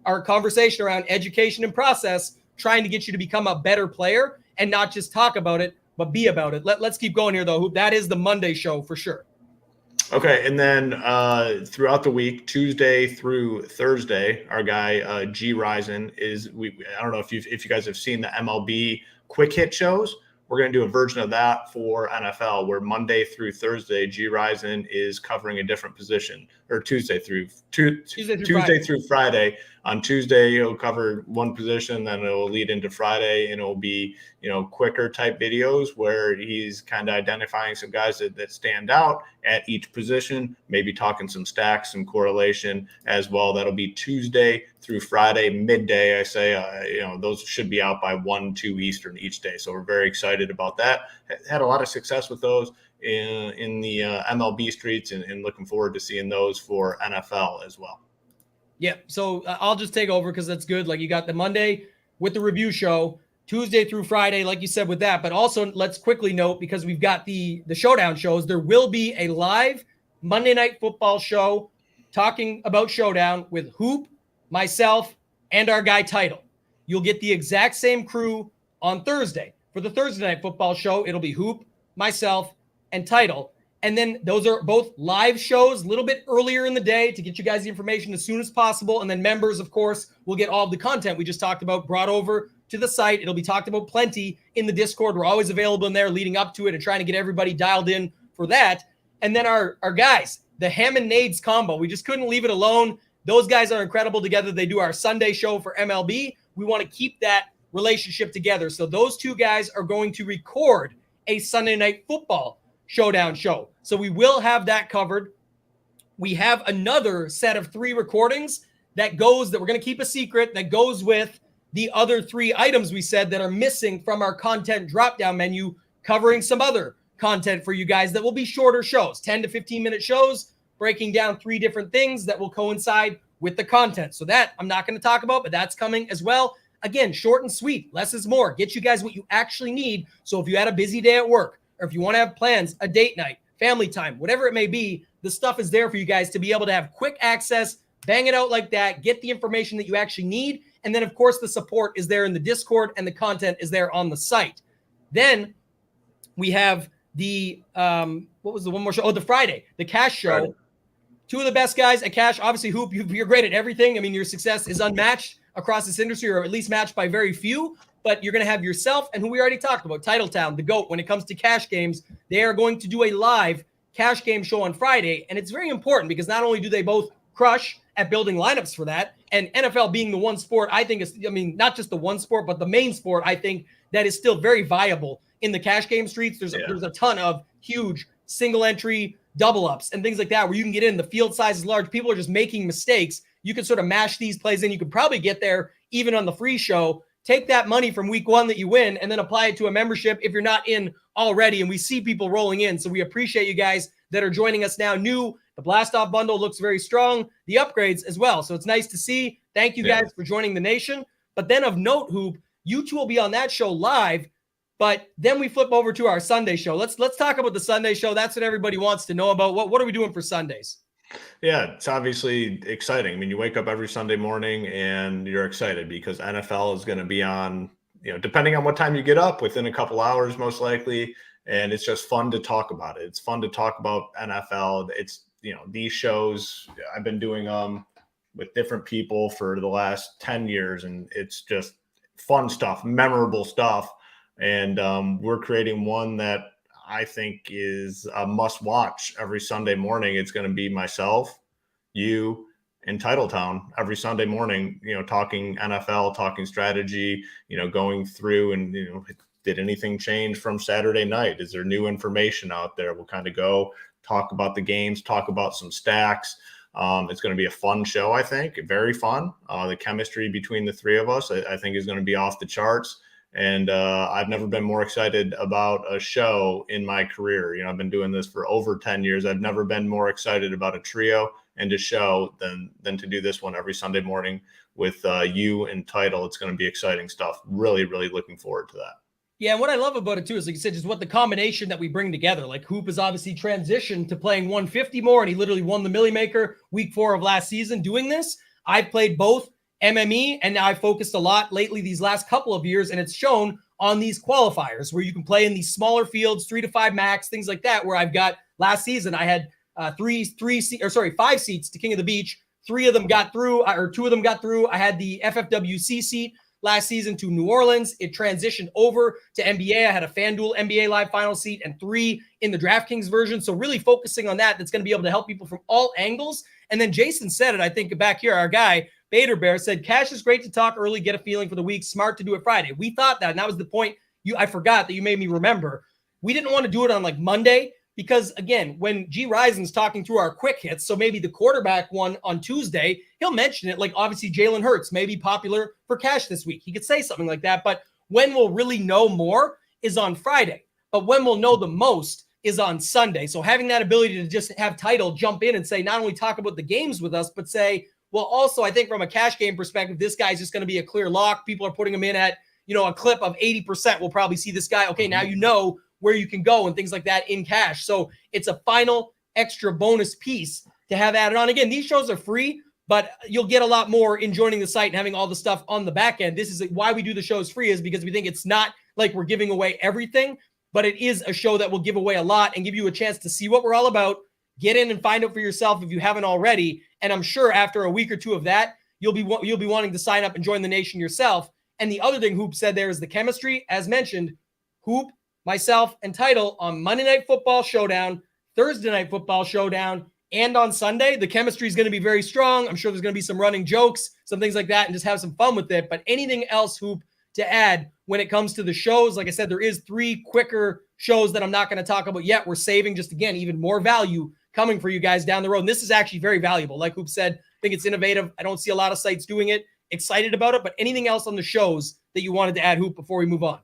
our conversation around education and process, trying to get you to become a better player and not just talk about it, but be about it. Let's keep going here, though. That is the Monday show for sure. Okay, and then throughout the week, Tuesday through Thursday, our guy G Risen is. I don't know if you guys have seen the MLB quick hit shows. We're going to do a version of that for NFL, where Monday through Thursday, G Risen is covering a different position, or Tuesday through Friday. On Tuesday, he'll cover one position, then it will lead into Friday, and it will be, quicker type videos where he's kind of identifying some guys that stand out at each position, maybe talking some stacks, some correlation as well. That'll be Tuesday through Friday, midday. I say, those should be out by 1, 2 Eastern each day. So we're very excited about that. Had a lot of success with those in the MLB streets and looking forward to seeing those for NFL as well. Yeah. So I'll just take over because that's good. Like you got the Monday with the review show, Tuesday through Friday, like you said with that, but also let's quickly note, because we've got the Showdown shows, there will be a live Monday Night Football show talking about Showdown with Hoop, myself, and our guy Title. You'll get the exact same crew on Thursday. For the Thursday Night Football show, it'll be Hoop, myself, and Title. And then those are both live shows a little bit earlier in the day to get you guys the information as soon as possible. And then members, of course, will get all of the content we just talked about brought over to the site. It'll be talked about plenty in the Discord. We're always available in there leading up to it and trying to get everybody dialed in for that. And then our guys, the Ham and Nades combo, we just couldn't leave it alone. Those guys are incredible together. They do our Sunday show for MLB. We want to keep that relationship together. So those two guys are going to record a Sunday Night Football Showdown show. So we will have that covered. We have another set of 3 recordings that we're going to keep a secret, that goes with the other 3 items we said that are missing from our content drop-down menu, covering some other content for you guys that will be shorter shows, 10 to 15-minute shows, breaking down 3 different things that will coincide with the content. So that I'm not going to talk about, but that's coming as well. Again, short and sweet, less is more. Get you guys what you actually need. So if you had a busy day at work, or if you want to have plans, a date night, family time, whatever it may be, the stuff is there for you guys to be able to have quick access, bang it out like that, get the information that you actually need. And then, of course, the support is there in the Discord and the content is there on the site. Then we have the, what was the one more show? Oh, the Friday, the Cash show. Friday. 2 of the best guys at Cash. Obviously, Hoop, you're great at everything. I mean, your success is unmatched across this industry, or at least matched by very few. But you're going to have yourself and who we already talked about, Titletown, the GOAT, when it comes to cash games. They are going to do a live cash game show on Friday. And it's very important because not only do they both crush at building lineups for that, and NFL being the one sport, I think is, not just the one sport, but the main sport, I think that is still very viable in the cash game streets. There's a ton of huge single entry double ups and things like that where you can get in. The field size is large. People are just making mistakes. You can sort of mash these plays in. You could probably get there even on the free show. Take that money from week 1 that you win and then apply it to a membership if you're not in already. And we see people rolling in. So we appreciate you guys that are joining us now. New, the Blast Off bundle looks very strong. The upgrades as well. So it's nice to see. Thank you guys for joining the nation. But then of note, Hoop, you two will be on that show live. But then we flip over to our Sunday show. Let's talk about the Sunday show. That's what everybody wants to know about. What are we doing for Sundays? Yeah, it's obviously exciting. I mean, you wake up every Sunday morning and you're excited because NFL is going to be on, depending on what time you get up, within a couple hours, most likely. And it's just fun to talk about it. It's fun to talk about NFL. It's, these shows, I've been doing them with different people for the last 10 years, and it's just fun stuff, memorable stuff. And we're creating one that I think is a must watch every Sunday morning. It's going to be myself, you, and Titletown every Sunday morning, talking NFL, talking strategy, going through and, did anything change from Saturday night? Is there new information out there? We'll kind of go talk about the games, talk about some stacks. It's going to be a fun show, I think. Very fun. The chemistry between the 3 of us, I think, is going to be off the charts. And I've never been more excited about a show in my career. I've been doing this for over 10 years. I've never been more excited about a trio and a show than to do this one every Sunday morning with you and Title. It's going to be exciting stuff. Really, really looking forward to that. Yeah, and what I love about it, too, is, like you said, just what the combination that we bring together. Like, Hoop has obviously transitioned to playing 150 more, and he literally won the Millie Maker week 4 of last season doing this. I've played both MME, and now I've focused a lot lately these last couple of years, and it's shown on these qualifiers where you can play in these smaller fields, 3 to 5 max, things like that, where I've got last season, I had 5 seats to King of the Beach. 3 of them got through, or 2 of them got through. I had the FFWC seat last season to New Orleans. It transitioned over to NBA. I had a FanDuel NBA Live final seat and 3 in the DraftKings version. So really focusing on that's going to be able to help people from all angles. And then Jason said it, I think back here, our guy, Bader Bear, said, cash is great to talk early, get a feeling for the week, smart to do it Friday. We thought that, and that was the point I forgot that you made me remember. We didn't want to do it on like Monday because, again, when G Risen's talking through our quick hits, so maybe the quarterback one on Tuesday, he'll mention it. Like, obviously, Jalen Hurts may be popular for cash this week. He could say something like that. But when we'll really know more is on Friday. But when we'll know the most is on Sunday. So having that ability to just have Title jump in and say, not only talk about the games with us, but say, well, also, I think from a cash game perspective, this guy's just going to be a clear lock. People are putting him in at, a clip of 80%. We'll probably see this guy. Okay, now you know where you can go and things like that in cash. So it's a final extra bonus piece to have added on. Again, these shows are free, but you'll get a lot more in joining the site and having all the stuff on the back end. This is why we do the shows free, is because we think it's not like we're giving away everything, but it is a show that will give away a lot and give you a chance to see what we're all about. Get in and find out for yourself if you haven't already. And I'm sure after a week or two of that, you'll be wanting to sign up and join the nation yourself. And the other thing Hoop said there is the chemistry. As mentioned, Hoop, myself, and Title on Monday Night Football Showdown, Thursday Night Football Showdown, and on Sunday, the chemistry is going to be very strong. I'm sure there's going to be some running jokes, some things like that, and just have some fun with it. But anything else, Hoop, to add when it comes to the shows? Like I said, there is 3 quicker shows that I'm not going to talk about yet. We're saving just, again, even more value coming for you guys down the road. And this is actually very valuable. Like Hoop said, I think it's innovative. I don't see a lot of sites doing it. Excited about it. But anything else on the shows that you wanted to add, Hoop, before we move on?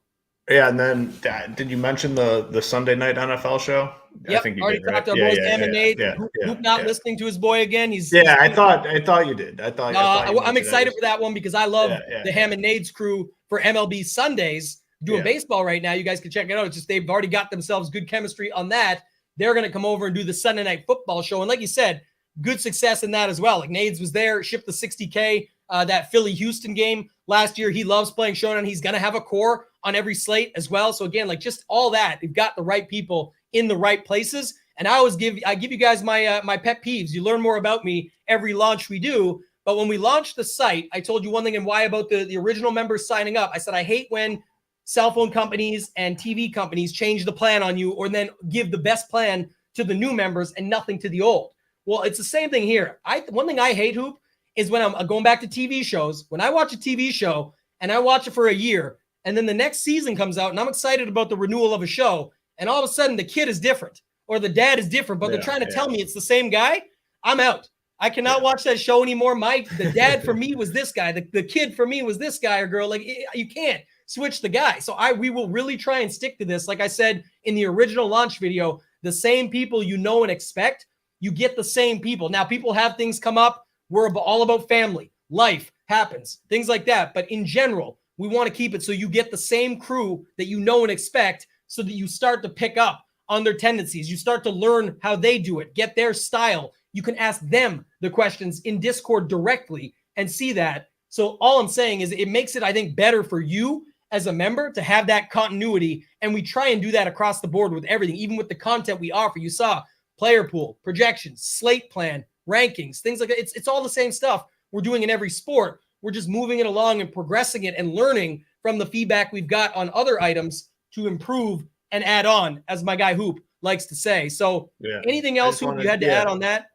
Yeah, and then did you mention the Sunday night NFL show? Yep, I think you already did, right? talked to both Sam and Nate. Hoop not listening to his boy again. I thought you did. I'm excited for that one because I love the Ham and Nade's crew for MLB Sundays doing baseball right now. You guys can check it out. It's just they've already got themselves good chemistry on that. They're going to come over and do the Sunday Night Football show. And like you said, good success in that as well. Like Nades was there, shipped the $60K, that Philly-Houston game last year. He loves playing Showdown. He's going to have a core on every slate as well. So again, like just all that, you've got the right people in the right places. And I give you guys my pet peeves. You learn more about me every launch we do. But when we launched the site, I told you one thing and why about the original members signing up. I said, I hate when cell phone companies and TV companies change the plan on you or then give the best plan to the new members and nothing to the old. Well, it's the same thing here. One thing I hate, Hoop, is when I'm going back to TV shows. When I watch a TV show and I watch it for a year and then the next season comes out and I'm excited about the renewal of a show and all of a sudden the kid is different or the dad is different, but they're trying to tell me it's the same guy, I'm out. I cannot watch that show anymore. The dad for me was this guy. The kid for me was this guy or girl. Like you can't switch the guy. So we will really try and stick to this. Like I said in the original launch video, the same people you know and expect, you get the same people. Now people have things come up. We're all about family. Life happens, things like that. But in general, we want to keep it so you get the same crew that you know and expect so that you start to pick up on their tendencies. You start to learn how they do it, get their style. You can ask them the questions in Discord directly and see that. So all I'm saying is it makes it, I think, better for you as a member to have that continuity. And we try and do that across the board with everything, even with the content we offer. You saw player pool, projections, slate plan, rankings, things like that. It's all the same stuff we're doing in every sport. We're just moving it along and progressing it and learning from the feedback we've got on other items to improve and add on, as my guy Hoop likes to say. So anything else, Hoop, you had to add on that?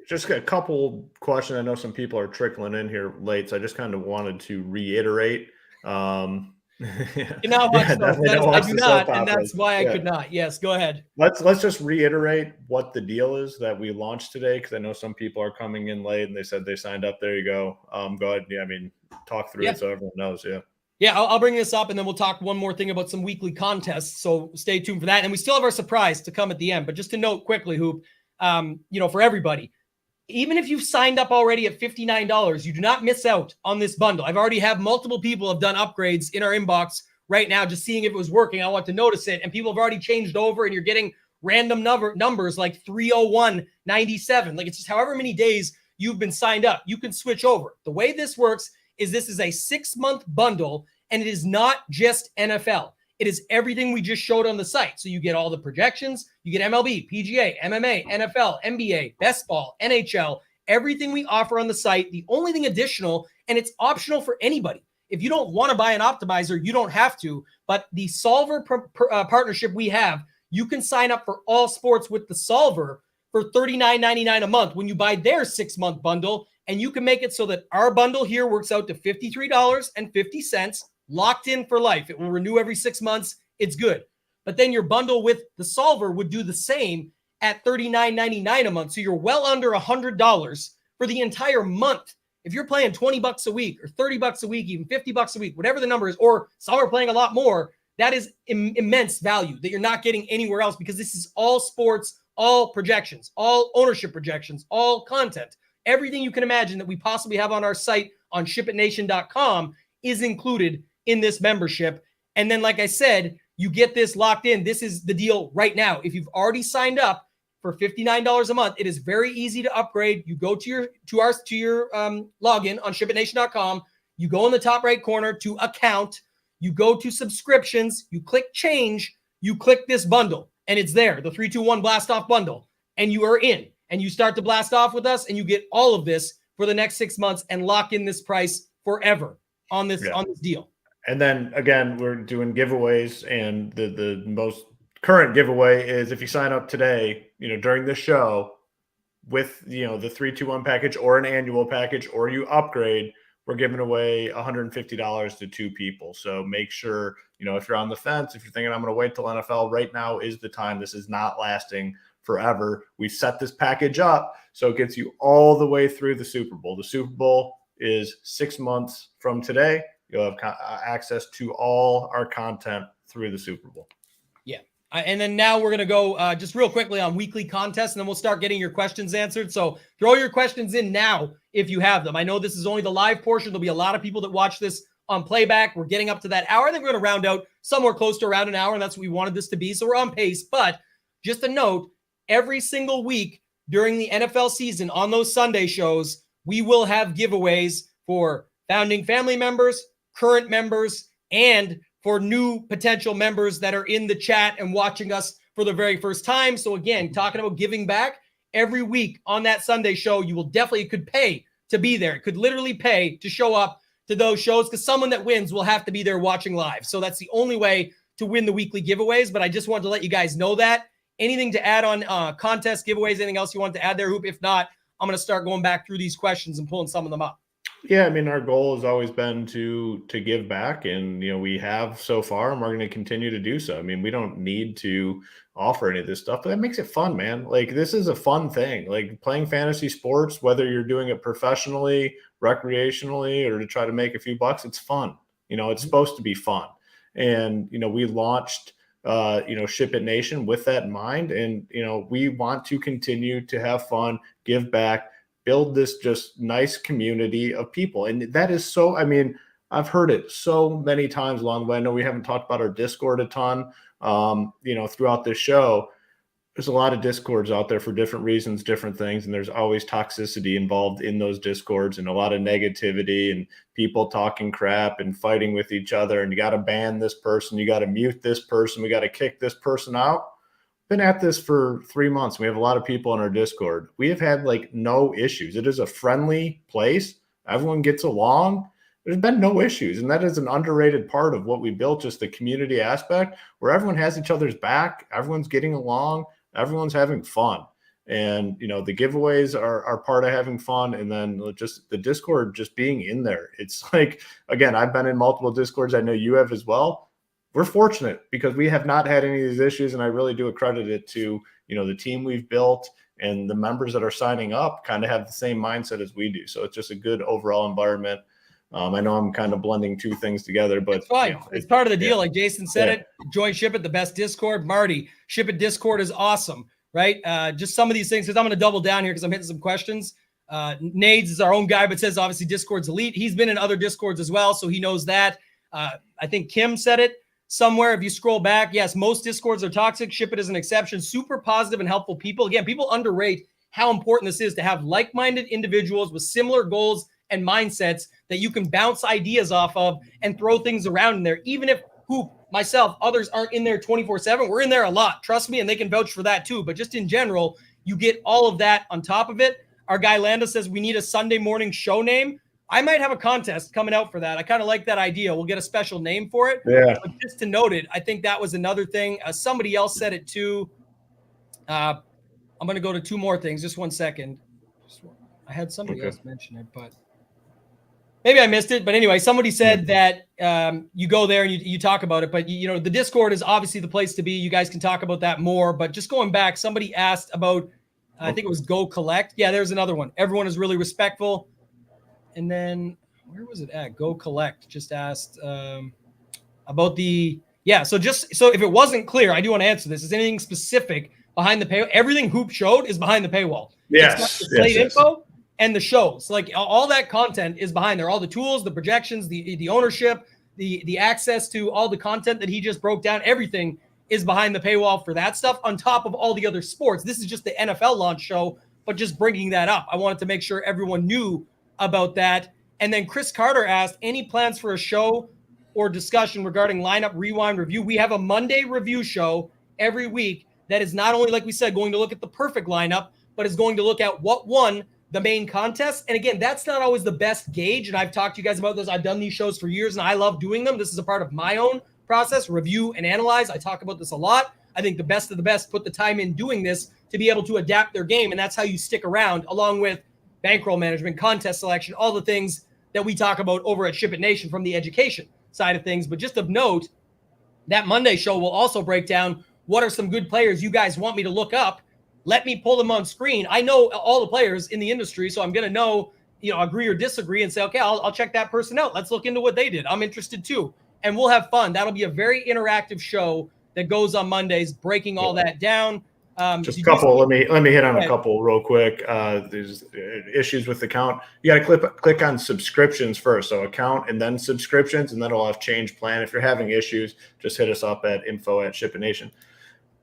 Just a couple questions. I know some people are trickling in here late, so I just kind of wanted to reiterate. I do not, and that's why I could not. Yes, go ahead. Let's just reiterate what the deal is that we launched today, because I know some people are coming in late and they said they signed up. There you go. Go ahead. Yeah, I mean, talk through it so everyone knows. Yeah, I'll bring this up and then we'll talk one more thing about some weekly contests. So stay tuned for that. And we still have our surprise to come at the end. But just to note quickly, Hoop, for everybody, even if you've signed up already at $59, you do not miss out on this bundle. I've already have multiple people have done upgrades in our inbox right now, just seeing if it was working. I want to notice it. And people have already changed over and you're getting random numbers like 301.97. Like it's just however many days you've been signed up, you can switch over. The way this works is this is a 6-month bundle and it is not just NFL. It is everything we just showed on the site. So you get all the projections, you get MLB, PGA, MMA, NFL, NBA, best ball, NHL, everything we offer on the site. The only thing additional, and it's optional for anybody. If you don't want to buy an optimizer, you don't have to. But the Solver partnership we have, you can sign up for all sports with the Solver for $39.99 a month when you buy their 6-month bundle. And you can make it so that our bundle here works out to $53.50. Locked in for life. It will renew every 6 months. it's good. But then your bundle with the solver would do the same at $39.99 a month. So you're well under $100 for the entire month. If you're playing $20 a week or $30 a week, even $50 a week, whatever the number is, or some are playing a lot more, that is immense value that you're not getting anywhere else, because this is all sports, all projections, all ownership projections, all content. Everything you can imagine that we possibly have on our site on SHIPITNation.com is included in this membership. And then, like I said, you get this locked in. This is the deal right now. If you've already signed up for $59 a month, it is very easy to upgrade. You go to your login on SHIPITNation.com. You go in the top right corner to account. You go to subscriptions. You click change. You click this bundle, and it's there, the 3-2-1 blast off bundle, and you are in. And you start to blast off with us, and you get all of this for the next 6 months and lock in this price forever on this deal. And then again, we're doing giveaways, and the most current giveaway is if you sign up today, during this show with, the 3-2-1 package or an annual package, or you upgrade, we're giving away $150 to 2 people. So make sure, if you're on the fence, if you're thinking I'm going to wait till NFL, right now is the time. This is not lasting forever. We set this package up so it gets you all the way through the Super Bowl. The Super Bowl is 6 months from today. You'll have access to all our content through the Super Bowl. Yeah. And then now we're going to go just real quickly on weekly contests, and then we'll start getting your questions answered. So throw your questions in now if you have them. I know this is only the live portion. There'll be a lot of people that watch this on playback. We're getting up to that hour. I think we're going to round out somewhere close to around an hour, and that's what we wanted this to be. So we're on pace. But just a note, every single week during the NFL season on those Sunday shows, we will have giveaways for founding family members, current members, and for new potential members that are in the chat and watching us for the very first time. So again, talking about giving back, every week on that Sunday show, you will definitely, it could pay to be there. It could literally pay to show up to those shows, because someone that wins will have to be there watching live. So that's the only way to win the weekly giveaways. But I just wanted to let you guys know that. Anything to add on contest giveaways, anything else you want to add there, Hoop? If not, I'm going to start going back through these questions and pulling some of them up. Yeah, I mean, our goal has always been to give back, and we have so far, and we're going to continue to do so. I mean, we don't need to offer any of this stuff, but that makes it fun, man. Like, this is a fun thing. Like, playing fantasy sports, whether you're doing it professionally, recreationally, or to try to make a few bucks, it's fun. It's supposed to be fun. And we launched Ship It Nation with that in mind, and we want to continue to have fun, give back, build this just nice community of people. And that is so, I mean, I've heard it so many times along the way. I know we haven't talked about our Discord a ton, throughout this show. There's a lot of Discords out there for different reasons, different things. And there's always toxicity involved in those Discords, and a lot of negativity and people talking crap and fighting with each other. And you got to ban this person. You got to mute this person. We got to kick this person out. Been at this for 3 months. We have a lot of people in our Discord. We have had no issues. It is a friendly place. Everyone gets along. There's been no issues. And that is an underrated part of what we built, just the community aspect, where everyone has each other's back. Everyone's getting along. Everyone's having fun. And, the giveaways are part of having fun. And then just the Discord, just being in there. It's again, I've been in multiple Discords. I know you have as well. We're fortunate because we have not had any of these issues, and I really do accredit it to, the team we've built, and the members that are signing up kind of have the same mindset as we do. So it's just a good overall environment. I know I'm kind of blending two things together, but it's fine. It's part of the deal. Like Jason said it, join SHIPIT, the best Discord. Marty, SHIPIT Discord is awesome, right? Just some of these things, because I'm going to double down here because I'm hitting some questions. Nades is our own guy, but says obviously Discord's elite. He's been in other Discords as well, so he knows that. I think Kim said it somewhere. If you scroll back, yes, most Discords are toxic. SHIPIT is an exception. Super positive and helpful people. Again, people underrate how important this is to have like-minded individuals with similar goals and mindsets that you can bounce ideas off of and throw things around in there. Even if Hoop, myself, others aren't in there 24/7, we're in there a lot. Trust me, and they can vouch for that too. But just in general, you get all of that on top of it. Our guy Landa says we need a Sunday morning show name. I might have a contest coming out for that. I kind of like that idea. We'll get a special name for it. Yeah. But just to note it, I think that was another thing. Somebody else said it too. I'm going to go to two more things. Just one second. I had somebody else mention it, but Maybe I missed it, but anyway, somebody said that you go there and you talk about it, but the Discord is obviously the place to be. You guys can talk about that more, but just going back, somebody asked about, I think it was Go Collect. Yeah, there's another one. Everyone is really respectful. And then where was it at? Go Collect just asked about so if it wasn't clear, I do want to answer this. Is anything specific behind the paywall? Everything Hoop showed is behind the paywall. Yes. The slate info. And the shows, like all that content is behind there. All the tools, the projections, the ownership, the access to all the content that he just broke down, everything is behind the paywall for that stuff on top of all the other sports. This is just the NFL launch show, but just bringing that up. I wanted to make sure everyone knew about that. And then Chris Carter asked, any plans for a show or discussion regarding lineup rewind review? We have a Monday review show every week that is not only, like we said, going to look at the perfect lineup, but is going to look at what won the main contest. And again, that's not always the best gauge. And I've talked to you guys about this. I've done these shows for years and I love doing them. This is a part of my own process, review and analyze. I talk about this a lot. I think the best of the best put the time in doing this to be able to adapt their game. And that's how you stick around, along with bankroll management, contest selection, all the things that we talk about over at SHIPIT Nation from the education side of things. But just of note, that Monday show will also break down what are some good players you guys want me to look up. Let me pull them on screen. I know all the players in the industry, so I'm going to know, agree or disagree and say, okay, I'll check that person out. Let's look into what they did. I'm interested too. And we'll have fun. That'll be a very interactive show that goes on Mondays, breaking all that down. Just a couple. Let me hit on a couple real quick. There's issues with the count. You got to click on subscriptions first. So account and then subscriptions, and then it'll have change plan. If you're having issues, just hit us up at info@ShipItNation.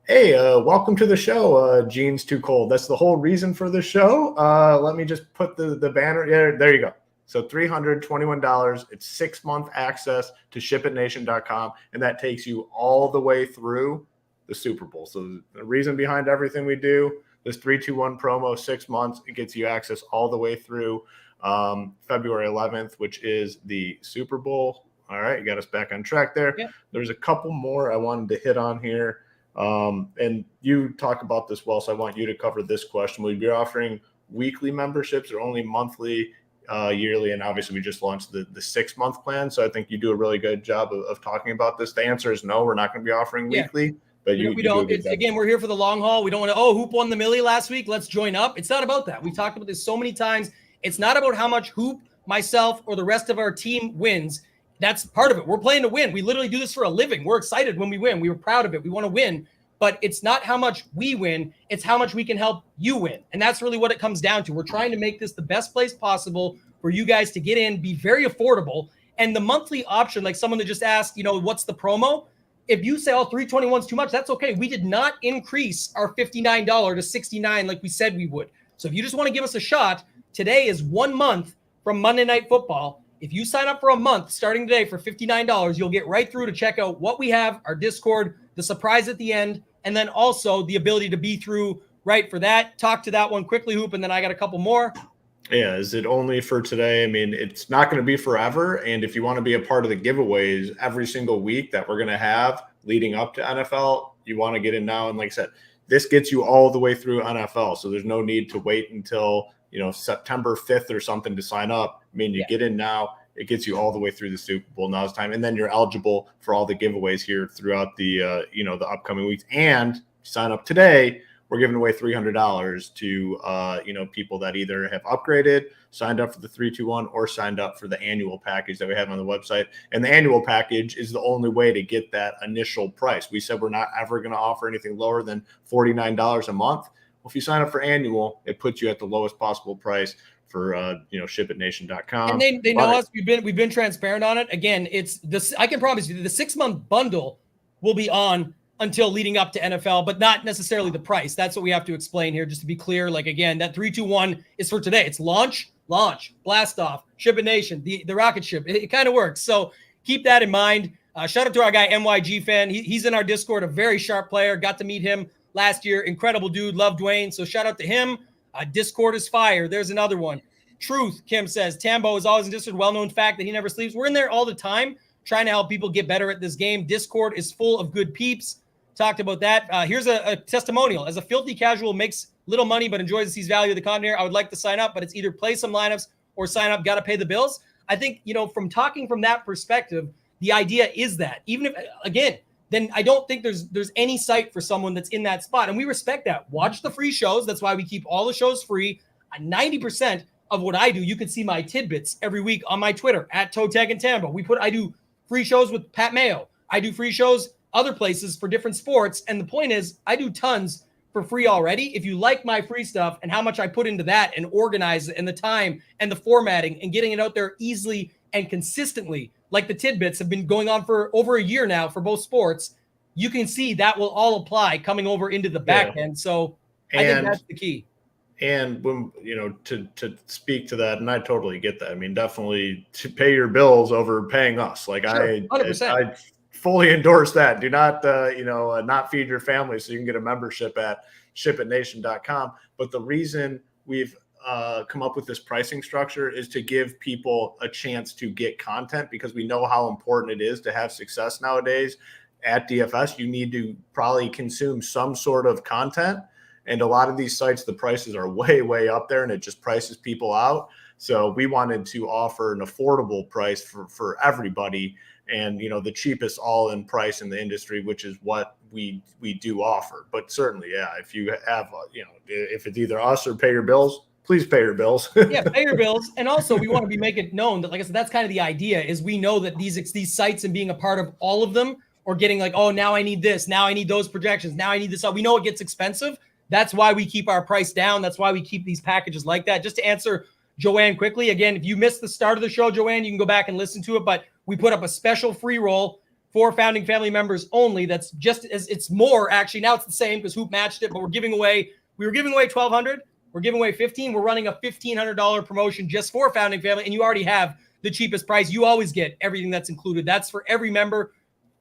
Hey, welcome to the show. Jeans Too Cold. That's the whole reason for the show. Let me just put the banner. Yeah, there you go. So $321. It's 6-month access to ShipItNation.com, and that takes you all the way through the Super Bowl. So the reason behind everything we do, this 321 promo, 6 months, it gets you access all the way through February 11th, which is the Super Bowl. All right, you got us back on track there. Yeah. There's a couple more I wanted to hit on here. And you talk about this well, so I want you to cover this question. Will you be offering weekly memberships or only monthly, yearly? And obviously we just launched the 6-month plan. So I think you do a really good job of talking about this. The answer is no, we're not going to be offering weekly, but we don't. Again, we're here for the long haul. We don't want to, Hoop won the Millie last week, let's join up. It's not about that. We talked about this so many times. It's not about how much Hoop, myself, or the rest of our team wins. That's part of it. We're playing to win. We literally do this for a living. We're excited when we win. We were proud of it. We want to win. But it's not how much we win. It's how much we can help you win. And that's really what it comes down to. We're trying to make this the best place possible for you guys to get in, be very affordable. And the monthly option, like someone that just asked, what's the promo? If you say, 321 is too much, that's okay. We did not increase our $59 to $69 like we said we would. So if you just want to give us a shot, today is 1 month from Monday Night Football. If you sign up for a month starting today for $59, you'll get right through to check out what we have, our Discord, the surprise at the end, and then also the ability to be through right for that. Talk to that one quickly, Hoop, and then I got a couple more. Yeah, is it only for today? I mean, it's not going to be forever. And if you want to be a part of the giveaways every single week that we're going to have leading up to NFL, you want to get in now. And like I said, this gets you all the way through NFL. So there's no need to wait until, September 5th or something to sign up. I mean, you get in now, it gets you all the way through the Super Bowl. Now it's time. And then you're eligible for all the giveaways here throughout the, the upcoming weeks. And sign up today, we're giving away $300 to, people that either have upgraded, signed up for the 321, or signed up for the annual package that we have on the website. And the annual package is the only way to get that initial price. We said we're not ever going to offer anything lower than $49 a month. Well, if you sign up for annual, it puts you at the lowest possible price for ShipItNation.com. And they know us. We've been transparent on it. Again, it's this. I can promise you the 6-month bundle will be on until leading up to NFL, but not necessarily the price. That's what we have to explain here, just to be clear. Like, again, that 321 is for today. It's launch, blast off, SHIPIT Nation, the rocket ship. It kind of works. So keep that in mind. Shout out to our guy, MYG fan. He's in our Discord, a very sharp player. Got to meet him last year. Incredible dude. Love Dwayne. So shout out to him. Discord is fire. There's another one. Truth, Kim says, Tambo is always in Discord. Well-known fact that he never sleeps. We're in there all the time trying to help people get better at this game. Discord is full of good peeps. Talked about that. Here's a testimonial. As a filthy casual, makes little money but enjoys the sees value of the content here, I would like to sign up, but it's either play some lineups or sign up. Got to pay the bills. I think, from talking from that perspective, the idea is that even if, again, then I don't think there's any site for someone that's in that spot. And we respect that. Watch the free shows. That's why we keep all the shows free. 90% of what I do, you can see my tidbits every week on my Twitter at ToeTagginTambo. I do free shows with Pat Mayo. I do free shows other places for different sports. And the point is, I do tons for free already. If you like my free stuff and how much I put into that and organize it and the time and the formatting and getting it out there easily and consistently, like the tidbits have been going on for over a year now for both sports, you can see that will all apply coming over into the back end. So I think that's the key. And when, to speak to that, and I totally get that. I mean, definitely to pay your bills over paying us. Like sure, 100%. I fully endorse that. Do not, not feed your family so you can get a membership at SHIPITNation.com. But the reason we've come up with this pricing structure is to give people a chance to get content, because we know how important it is to have success nowadays. At DFS, you need to probably consume some sort of content. And a lot of these sites, the prices are way, way up there, and it just prices people out. So we wanted to offer an affordable price for everybody, and the cheapest all-in price in the industry, which is what we do offer. But certainly, yeah, if you have, if it's either us or pay your bills, please pay your bills. Yeah, pay your bills. And also, we want to make it known that, like I said, that's kind of the idea. Is we know that these sites and being a part of all of them, or getting like, oh, now I need this, now I need those projections, now I need this. We know it gets expensive. That's why we keep our price down. That's why we keep these packages like that. Just to answer Joanne quickly, again, if you missed the start of the show, Joanne, you can go back and listen to it. But we put up a special free roll for founding family members only. That's just as it's more actually. Now it's the same because Hoop matched it, but we were giving away $1,200. We're giving away $1,500. We're running a $1,500 promotion just for founding family, and you already have the cheapest price. You always get everything that's included. That's for every member.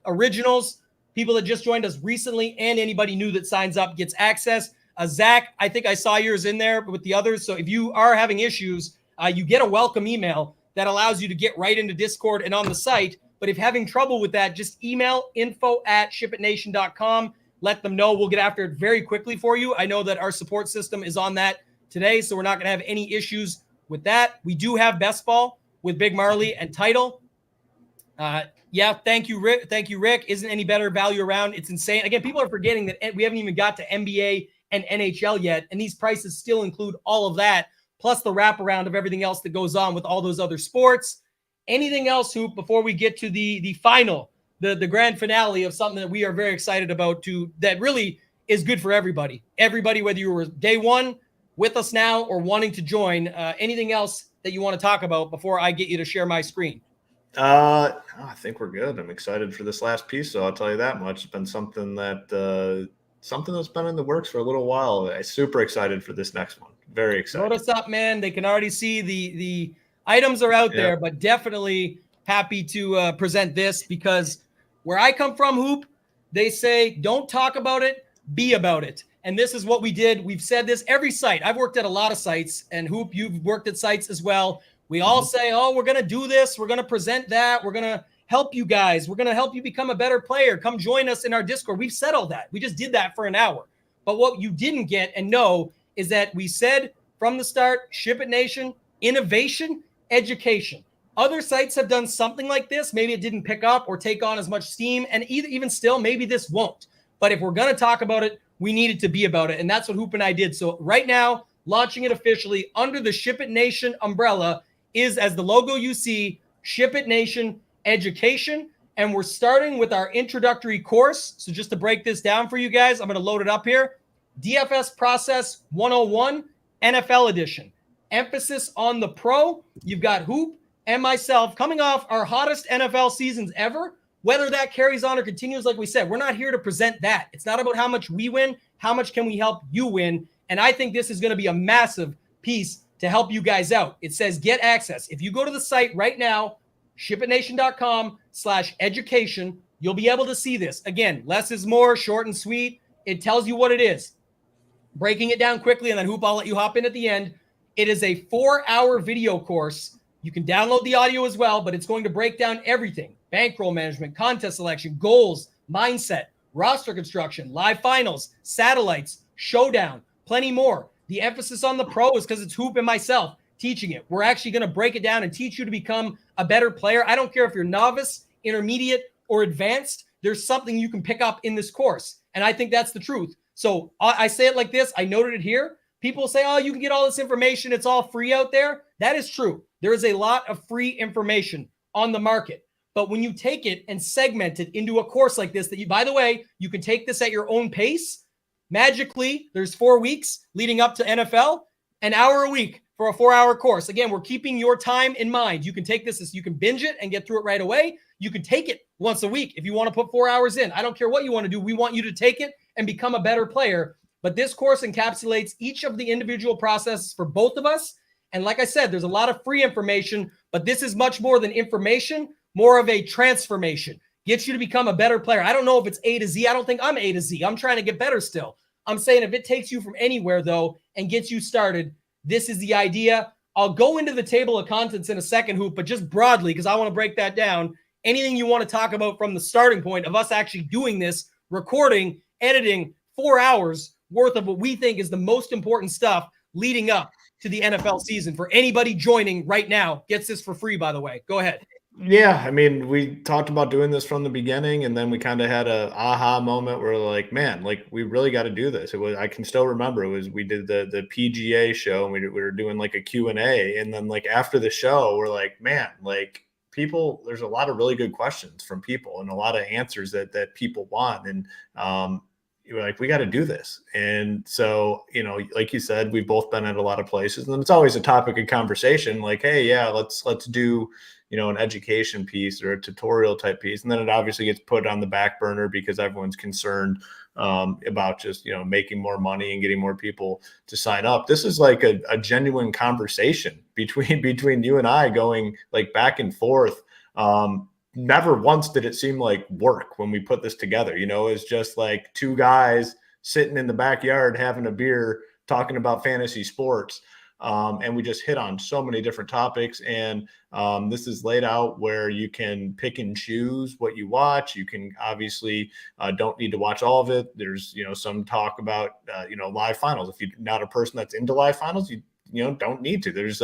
Originals, people that just joined us recently, and anybody new that signs up gets access. Zach, I think I saw yours in there with the others. So if you are having issues, you get a welcome email that allows you to get right into Discord and on the site. But if having trouble with that, just email info@shipitnation.com. Let them know. We'll get after it very quickly for you. I know that our support system is on that today, so we're not going to have any issues with that. We do have Best Ball with Big Marley and Title. Yeah, thank you, Rick. Thank you, Rick. Isn't any better value around. It's insane. Again, people are forgetting that we haven't even got to NBA and NHL yet, and these prices still include all of that, plus the wraparound of everything else that goes on with all those other sports. Anything else, Hoop, before we get to the final, the grand finale of something that we are very excited about that really is good for everybody. Everybody, whether you were day one with us now or wanting to join, anything else that you want to talk about before I get you to share my screen? I think we're good. I'm excited for this last piece, so I'll tell you that much. It's been something that's been in the works for a little while. I'm super excited for this next one. Very excited. Note us up, man. They can already see the items are out there, but definitely happy to present this, because where I come from, Hoop, they say, don't talk about it, be about it. And this is what we did. We've said this every site. I've worked at a lot of sites, and Hoop, you've worked at sites as well. We all say, oh, we're going to do this. We're going to present that. We're going to help you guys. We're going to help you become a better player. Come join us in our Discord. We've said all that. We just did that for an hour. But what you didn't get and know is that we said from the start, Ship It Nation, innovation, education. Other sites have done something like this. Maybe it didn't pick up or take on as much steam. And even still, maybe this won't. But if we're going to talk about it, we need it to be about it. And that's what Hoop and I did. So right now, launching it officially under the Ship It Nation umbrella is, as the logo you see, Ship It Nation Education. And we're starting with our introductory course. So just to break this down for you guys, I'm going to load it up here. DFS Process 101, NFL Edition. Emphasis on the pro. You've got Hoop and myself coming off our hottest NFL seasons ever. Whether that carries on or continues, like we said, we're not here to present that. It's not about how much we win. How much can we help you win? And I think this is going to be a massive piece to help you guys out. It says get access. If you go to the site right now, shipitnation.com/education, you'll be able to see this. Again, less is more, short and sweet. It tells you what it is. Breaking it down quickly, and then Hoop, I'll let you hop in at the end. It is a 4-hour video course. You can download the audio as well, but it's going to break down everything. Bankroll management, contest selection, goals, mindset, roster construction, live finals, satellites, showdown, plenty more. The emphasis on the pro is because it's Hoop and myself teaching it. We're actually going to break it down and teach you to become a better player. I don't care if you're novice, intermediate, or advanced. There's something you can pick up in this course. And I think that's the truth. So I say it like this. I noted it here. People say, oh, you can get all this information. It's all free out there. That is true. There is a lot of free information on the market. But when you take it and segment it into a course like this, that you, by the way, you can take this at your own pace. Magically, there's 4 weeks leading up to NFL, an hour a week for a 4-hour course. Again, we're keeping your time in mind. You can take this as you can binge it and get through it right away. You can take it once a week if you want to put 4 hours in. I don't care what you want to do. We want you to take it and become a better player. But this course encapsulates each of the individual processes for both of us. And like I said, there's a lot of free information, but this is much more than information, more of a transformation. Gets you to become a better player. I don't know if it's A to Z. I don't think I'm A to Z. I'm trying to get better still. I'm saying if it takes you from anywhere, though, and gets you started, this is the idea. I'll go into the table of contents in a second, Hoop, but just broadly, because I want to break that down. Anything you want to talk about from the starting point of us actually doing this, recording, editing, 4 hours worth of what we think is the most important stuff leading up to the NFL season. For anybody joining right now, gets this for free, by the way. Go ahead. Yeah, I mean, we talked about doing this from the beginning, and then we kind of had a aha moment where like, man, like we really got to do this. It was, I can still remember, it was, we did the PGA show, and we were doing like a Q&A, and then like after the show, we're like, man, like people, there's a lot of really good questions from people and a lot of answers that people want. And you're like, we got to do this. And so, you know, like you said, we've both been at a lot of places, and it's always a topic of conversation. Like, hey, yeah, let's do, you know, an education piece or a tutorial type piece. And then it obviously gets put on the back burner because everyone's concerned about just, you know, making more money and getting more people to sign up. This is like a genuine conversation between you and I, going like back and forth. Never once did it seem like work when we put this together. You know, it's just like two guys sitting in the backyard having a beer, talking about fantasy sports. And we just hit on so many different topics. And this is laid out where you can pick and choose what you watch. You can obviously don't need to watch all of it. There's, you know, some talk about, you know, live finals. If you're not a person that's into live finals, you know, don't need to. There's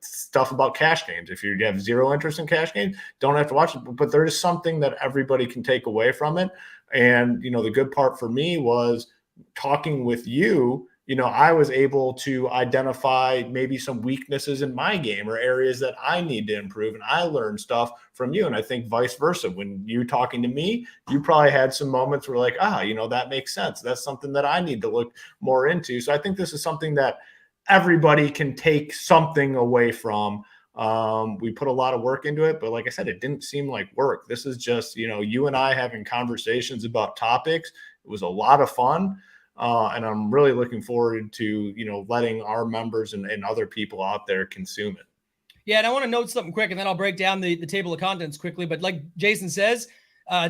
stuff about cash games. If you have zero interest in cash games, don't have to watch it. But there is something that everybody can take away from it. And, you know, the good part for me was talking with you. You know, I was able to identify maybe some weaknesses in my game or areas that I need to improve. And I learned stuff from you. And I think vice versa. When you talking to me, you probably had some moments where like, you know, that makes sense. That's something that I need to look more into. So I think this is something that everybody can take something away from. We put a lot of work into it, but like I said, it didn't seem like work. This is just, you know, you and I having conversations about topics. It was a lot of fun. And I'm really looking forward to, you know, letting our members and other people out there consume it. Yeah, and I want to note something quick, and then I'll break down the table of contents quickly. But like Jason says,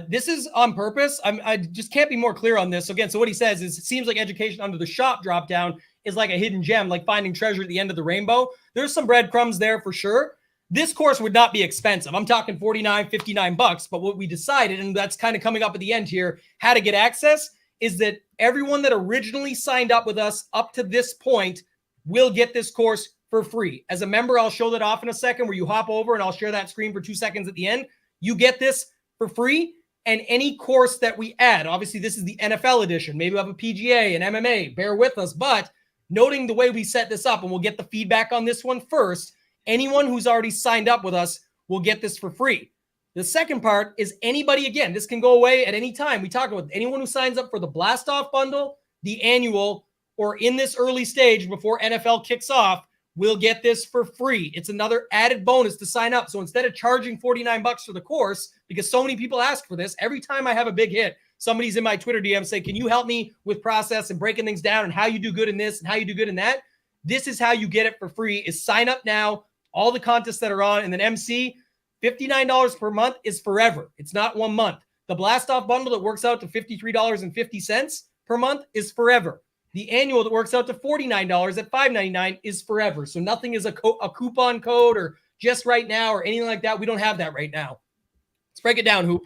this is on purpose. I just can't be more clear on this. So again, so what he says is, it seems like education under the shop drop down is like a hidden gem, like finding treasure at the end of the rainbow. There's some breadcrumbs there for sure. This course would not be expensive. I'm talking $49, $59. But what we decided, and that's kind of coming up at the end here, how to get access, is that everyone that originally signed up with us up to this point will get this course for free. As a member, I'll show that off in a second, where you hop over and I'll share that screen for 2 seconds at the end. You get this for free. And any course that we add, obviously this is the NFL edition. Maybe we'll have a PGA and MMA, bear with us. But noting the way we set this up, and we'll get the feedback on this one first, anyone who's already signed up with us will get this for free. The second part is anybody, again, this can go away at any time. We talk about anyone who signs up for the blast off bundle, the annual, or in this early stage before NFL kicks off, will get this for free. It's another added bonus to sign up. So instead of charging $49 for the course, because so many people ask for this, every time I have a big hit, somebody's in my Twitter DM say, can you help me with process and breaking things down and how you do good in this and how you do good in that? This is how you get it for free, is sign up now, all the contests that are on, and then MC, $59 per month is forever. It's not 1 month. The blast off bundle that works out to $53.50 per month is forever. The annual that works out to $49 at $5.99 is forever. So nothing is a coupon code or just right now or anything like that. We don't have that right now. Let's break it down, Hoop.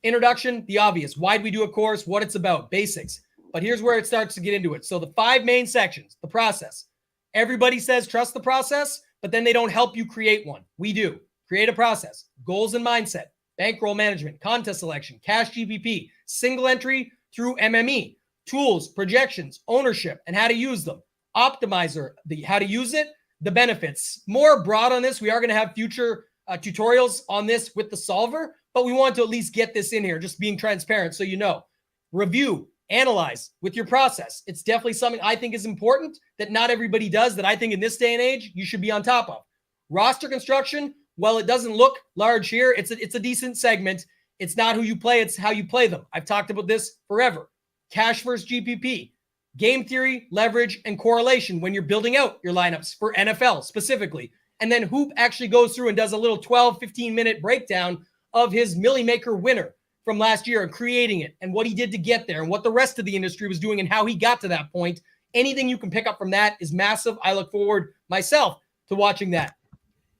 Introduction, the obvious. Why'd we do a course? What it's about. Basics. But here's where it starts to get into it. So the 5 main sections, the process. Everybody says trust the process, but then they don't help you create one. We do. Create a process, goals and mindset, bankroll management, contest selection, cash GPP, single entry through MME, tools, projections, ownership, and how to use them. Optimizer, the how to use it, the benefits. More broad on this. We are going to have future tutorials on this with the solver, but we want to at least get this in here, just being transparent so you know. Review, analyze with your process. It's definitely something I think is important that not everybody does, that I think in this day and age, you should be on top of. Roster construction, well, it doesn't look large here. It's a decent segment. It's not who you play, it's how you play them. I've talked about this forever. Cash versus GPP, game theory, leverage, and correlation when you're building out your lineups for NFL specifically. And then Hoop actually goes through and does a little 12, 15-minute breakdown of his Millie Maker winner from last year and creating it and what he did to get there and what the rest of the industry was doing and how he got to that point. Anything you can pick up from that is massive. I look forward myself to watching that.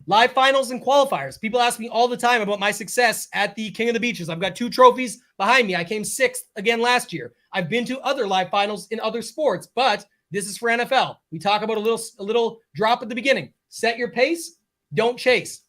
Live finals and qualifiers. People ask me all the time about my success at the King of the Beaches. I've got 2 trophies behind me. I came 6th again last year. I've been to other live finals in other sports, but this is for NFL. We talk about a little drop at the beginning. Set your pace. Don't chase.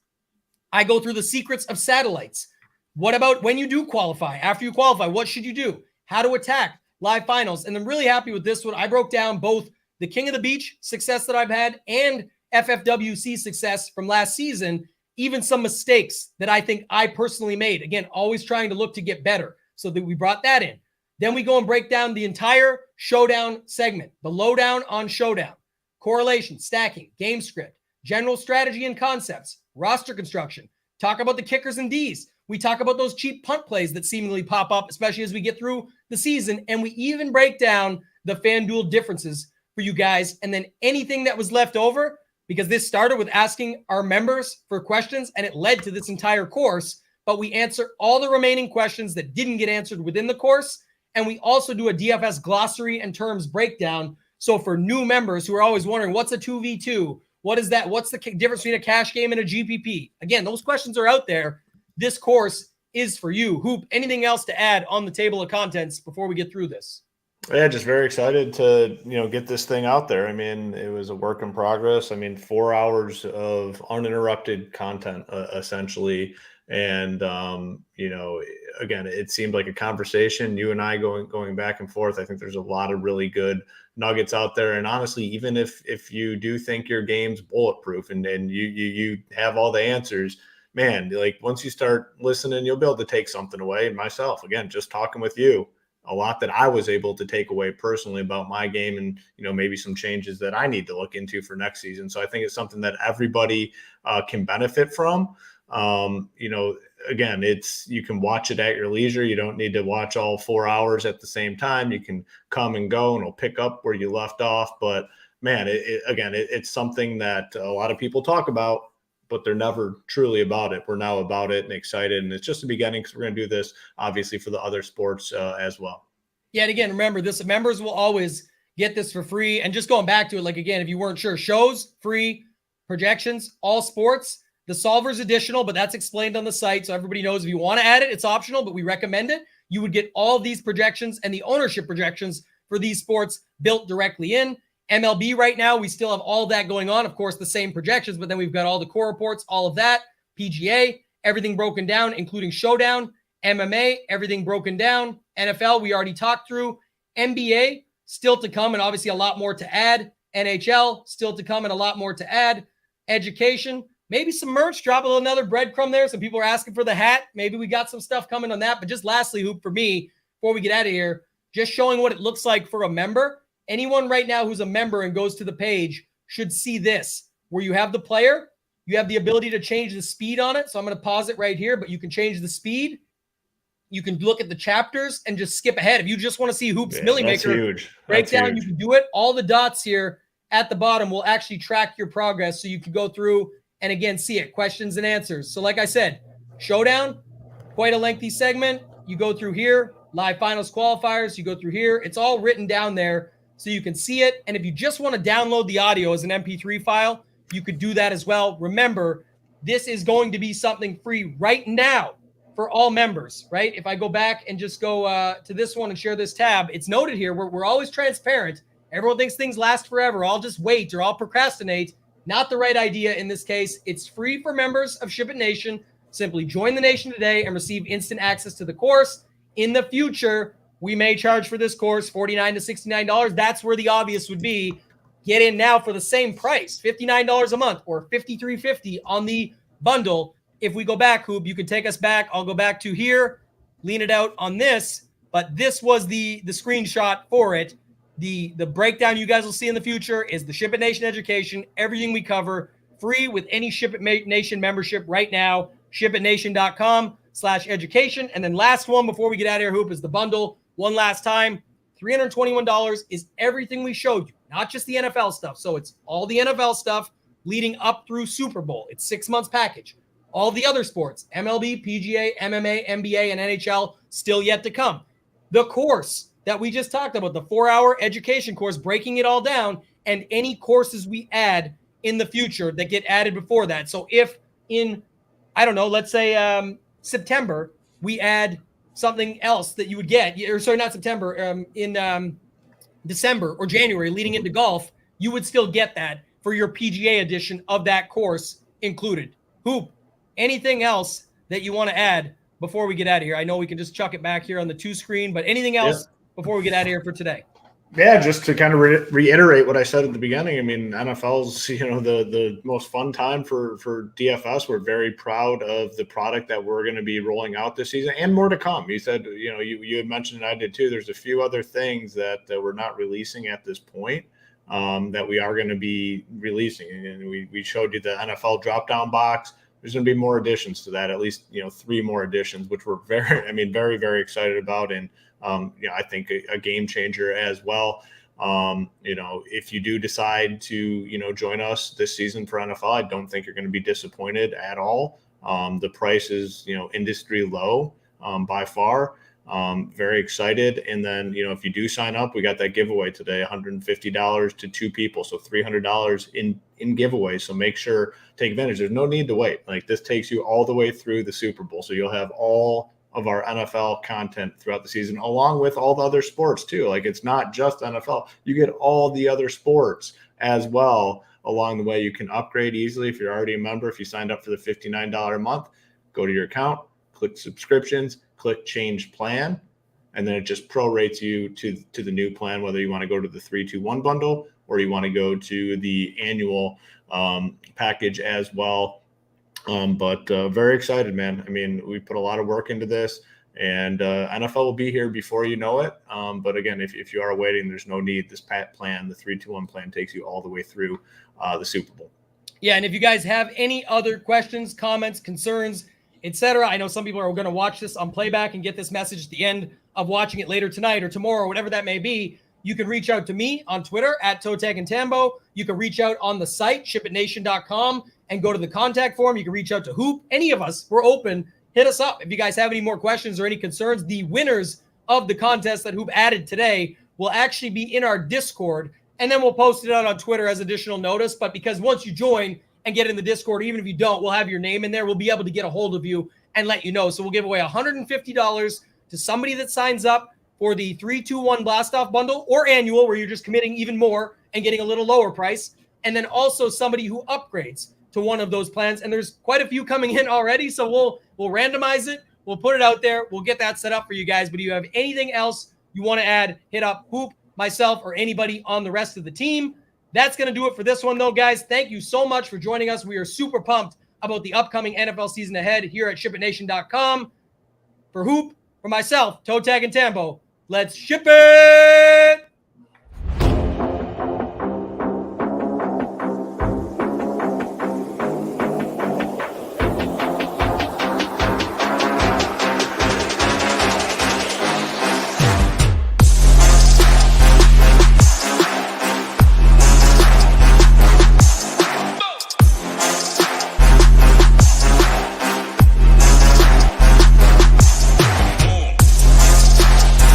I go through the secrets of satellites. What about when you do qualify? After you qualify, what should you do? How to attack live finals. And I'm really happy with this one. I broke down both the King of the Beach success that I've had and FFWC success from last season, even some mistakes that I think I personally made. Again, always trying to look to get better. So that we brought that in. Then we go and break down the entire Showdown segment, the lowdown on Showdown, correlation, stacking, game script, general strategy and concepts, roster construction, talk about the kickers and Ds. We talk about those cheap punt plays that seemingly pop up, especially as we get through the season. And we even break down the FanDuel differences for you guys. And then anything that was left over, because this started with asking our members for questions and it led to this entire course, but we answer all the remaining questions that didn't get answered within the course. And we also do a DFS glossary and terms breakdown. So for new members who are always wondering, what's a 2v2? What is that? What's the difference between a cash game and a GPP? Again, those questions are out there. This course is for you. Hoop, anything else to add on the table of contents before we get through this? Yeah, just very excited to, get this thing out there. I mean, it was a work in progress. I mean, 4 hours of uninterrupted content, essentially. And, again, it seemed like a conversation, you and I going back and forth. I think there's a lot of really good nuggets out there. And honestly, even if you do think your game's bulletproof and you have all the answers, man, like once you start listening, you'll be able to take something away. And myself, again, just talking with you, a lot that I was able to take away personally about my game and, maybe some changes that I need to look into for next season. So I think it's something that everybody can benefit from. Again, you can watch it at your leisure. You don't need to watch all 4 hours at the same time. You can come and go and it'll pick up where you left off. But man, it's something that a lot of people talk about, but they're never truly about it. We're now about it and excited. And it's just the beginning because we're going to do this obviously for the other sports as well. Yeah. And again, remember this, members will always get this for free. And just going back to it, like, again, if you weren't sure, shows free, projections, all sports. The solver's additional, but that's explained on the site. So everybody knows if you want to add it, it's optional, but we recommend it. You would get all of these projections and the ownership projections for these sports built directly in. MLB right now, we still have all that going on. Of course, the same projections, but then we've got all the core reports, all of that. PGA, everything broken down, including Showdown. MMA, everything broken down. NFL, we already talked through. NBA, still to come, and obviously a lot more to add. NHL, still to come and a lot more to add. Education, maybe some merch, drop a little another breadcrumb there. Some people are asking for the hat. Maybe we got some stuff coming on that. But just lastly, Hoop, for me, before we get out of here, just showing what it looks like for a member. Anyone right now who's a member and goes to the page should see this, where you have the player, you have the ability to change the speed on it. So I'm going to pause it right here, but you can change the speed. You can look at the chapters and just skip ahead. If you just want to see Hoop's Millie Maker breakdown, you can do it. All the dots here at the bottom will actually track your progress. So you can go through and again, see it, questions and answers. So like I said, Showdown, quite a lengthy segment. You go through here, live finals qualifiers, you go through here. It's all written down there so you can see it. And if you just want to download the audio as an MP3 file, you could do that as well. Remember, this is going to be something free right now for all members, right? If I go back and just go to this one and share this tab, it's noted here. We're always transparent Everyone thinks things last forever. I'll just wait or I'll procrastinate. Not the right idea in this case. It's free for members of SHIPIT Nation. Simply join the nation today and receive instant access to the course. In the future, we may charge for this course $49 to $69. That's where the obvious would be. Get in now for the same price, $59 a month or $53.50 on the bundle. If we go back, Hoop, you can take us back. I'll go back to here, lean it out on this. But this was the screenshot for it. The breakdown you guys will see in the future is the SHIPIT Nation education, everything we cover, free with any SHIPIT Nation membership right now, shipitnation.com/education. And then last one before we get out of here, Hoop, is the bundle. One last time, $321 is everything we showed you, not just the NFL stuff. So it's all the NFL stuff leading up through Super Bowl. It's 6 months package. All the other sports, MLB, PGA, MMA, NBA, and NHL, still yet to come. The course that we just talked about, the 4-hour education course, breaking it all down, and any courses we add in the future that get added before that. So if in, I don't know, let's say September, we add something else that you would get, or sorry, not September, in December or January leading into golf, you would still get that for your PGA edition of that course included. Hoop, anything else that you want to add before we get out of here? I know we can just chuck it back here on the 2 screen, but anything else before we get out of here for today? Yeah, just to kind of reiterate what I said at the beginning. I mean, NFL's, the most fun time for DFS. We're very proud of the product that we're going to be rolling out this season and more to come. You said, you had mentioned, and I did too, there's a few other things that we're not releasing at this point that we are going to be releasing. And we showed you the NFL drop-down box. There's going to be more additions to that, at least, 3 more additions, which we're very, very excited about. And, I think a game changer as well. If you do decide to, join us this season for NFL, I don't think you're going to be disappointed at all. The price is, industry low by far. Very excited. And then, if you do sign up, we got that giveaway today, $150 to 2 people. So $300 in giveaway. So make sure, take advantage. There's no need to wait. Like, this takes you all the way through the Super Bowl. So you'll have all of our NFL content throughout the season, along with all the other sports too. Like, it's not just NFL. You get all the other sports as well along the way. You can upgrade easily if you're already a member. If you signed up for the $59 a month, go to your account, click subscriptions, click change plan, and then it just prorates you to the new plan, whether you want to go to the 3-2-1 bundle or you want to go to the annual package as well. But very excited, man. I mean, we put a lot of work into this, and NFL will be here before you know it. But again, if you are waiting, there's no need. This plan, the 3-2-1 plan, takes you all the way through the Super Bowl. Yeah, and if you guys have any other questions, comments, concerns, etc., I know some people are going to watch this on playback and get this message at the end of watching it later tonight or tomorrow, or whatever that may be. You can reach out to me on Twitter at ToeTagginTambo. You can reach out on the site, shipitnation.com, and go to the contact form. You can reach out to Hoop. Any of us, we're open. Hit us up. If you guys have any more questions or any concerns, the winners of the contest that Hoop added today will actually be in our Discord, and then we'll post it out on Twitter as additional notice. But because once you join and get in the Discord, even if you don't, we'll have your name in there. We'll be able to get a hold of you and let you know. So we'll give away $150 to somebody that signs up for the 3-2-1 blast-off bundle or annual, where you're just committing even more and getting a little lower price. And then also somebody who upgrades to one of those plans. And there's quite a few coming in already. So we'll randomize it. We'll put it out there. We'll get that set up for you guys. But if you have anything else you want to add, hit up Hoop, myself, or anybody on the rest of the team. That's going to do it for this one, though, guys. Thank you so much for joining us. We are super pumped about the upcoming NFL season ahead here at ShipItNation.com. For Hoop, for myself, ToeTagginTambo, let's ship it!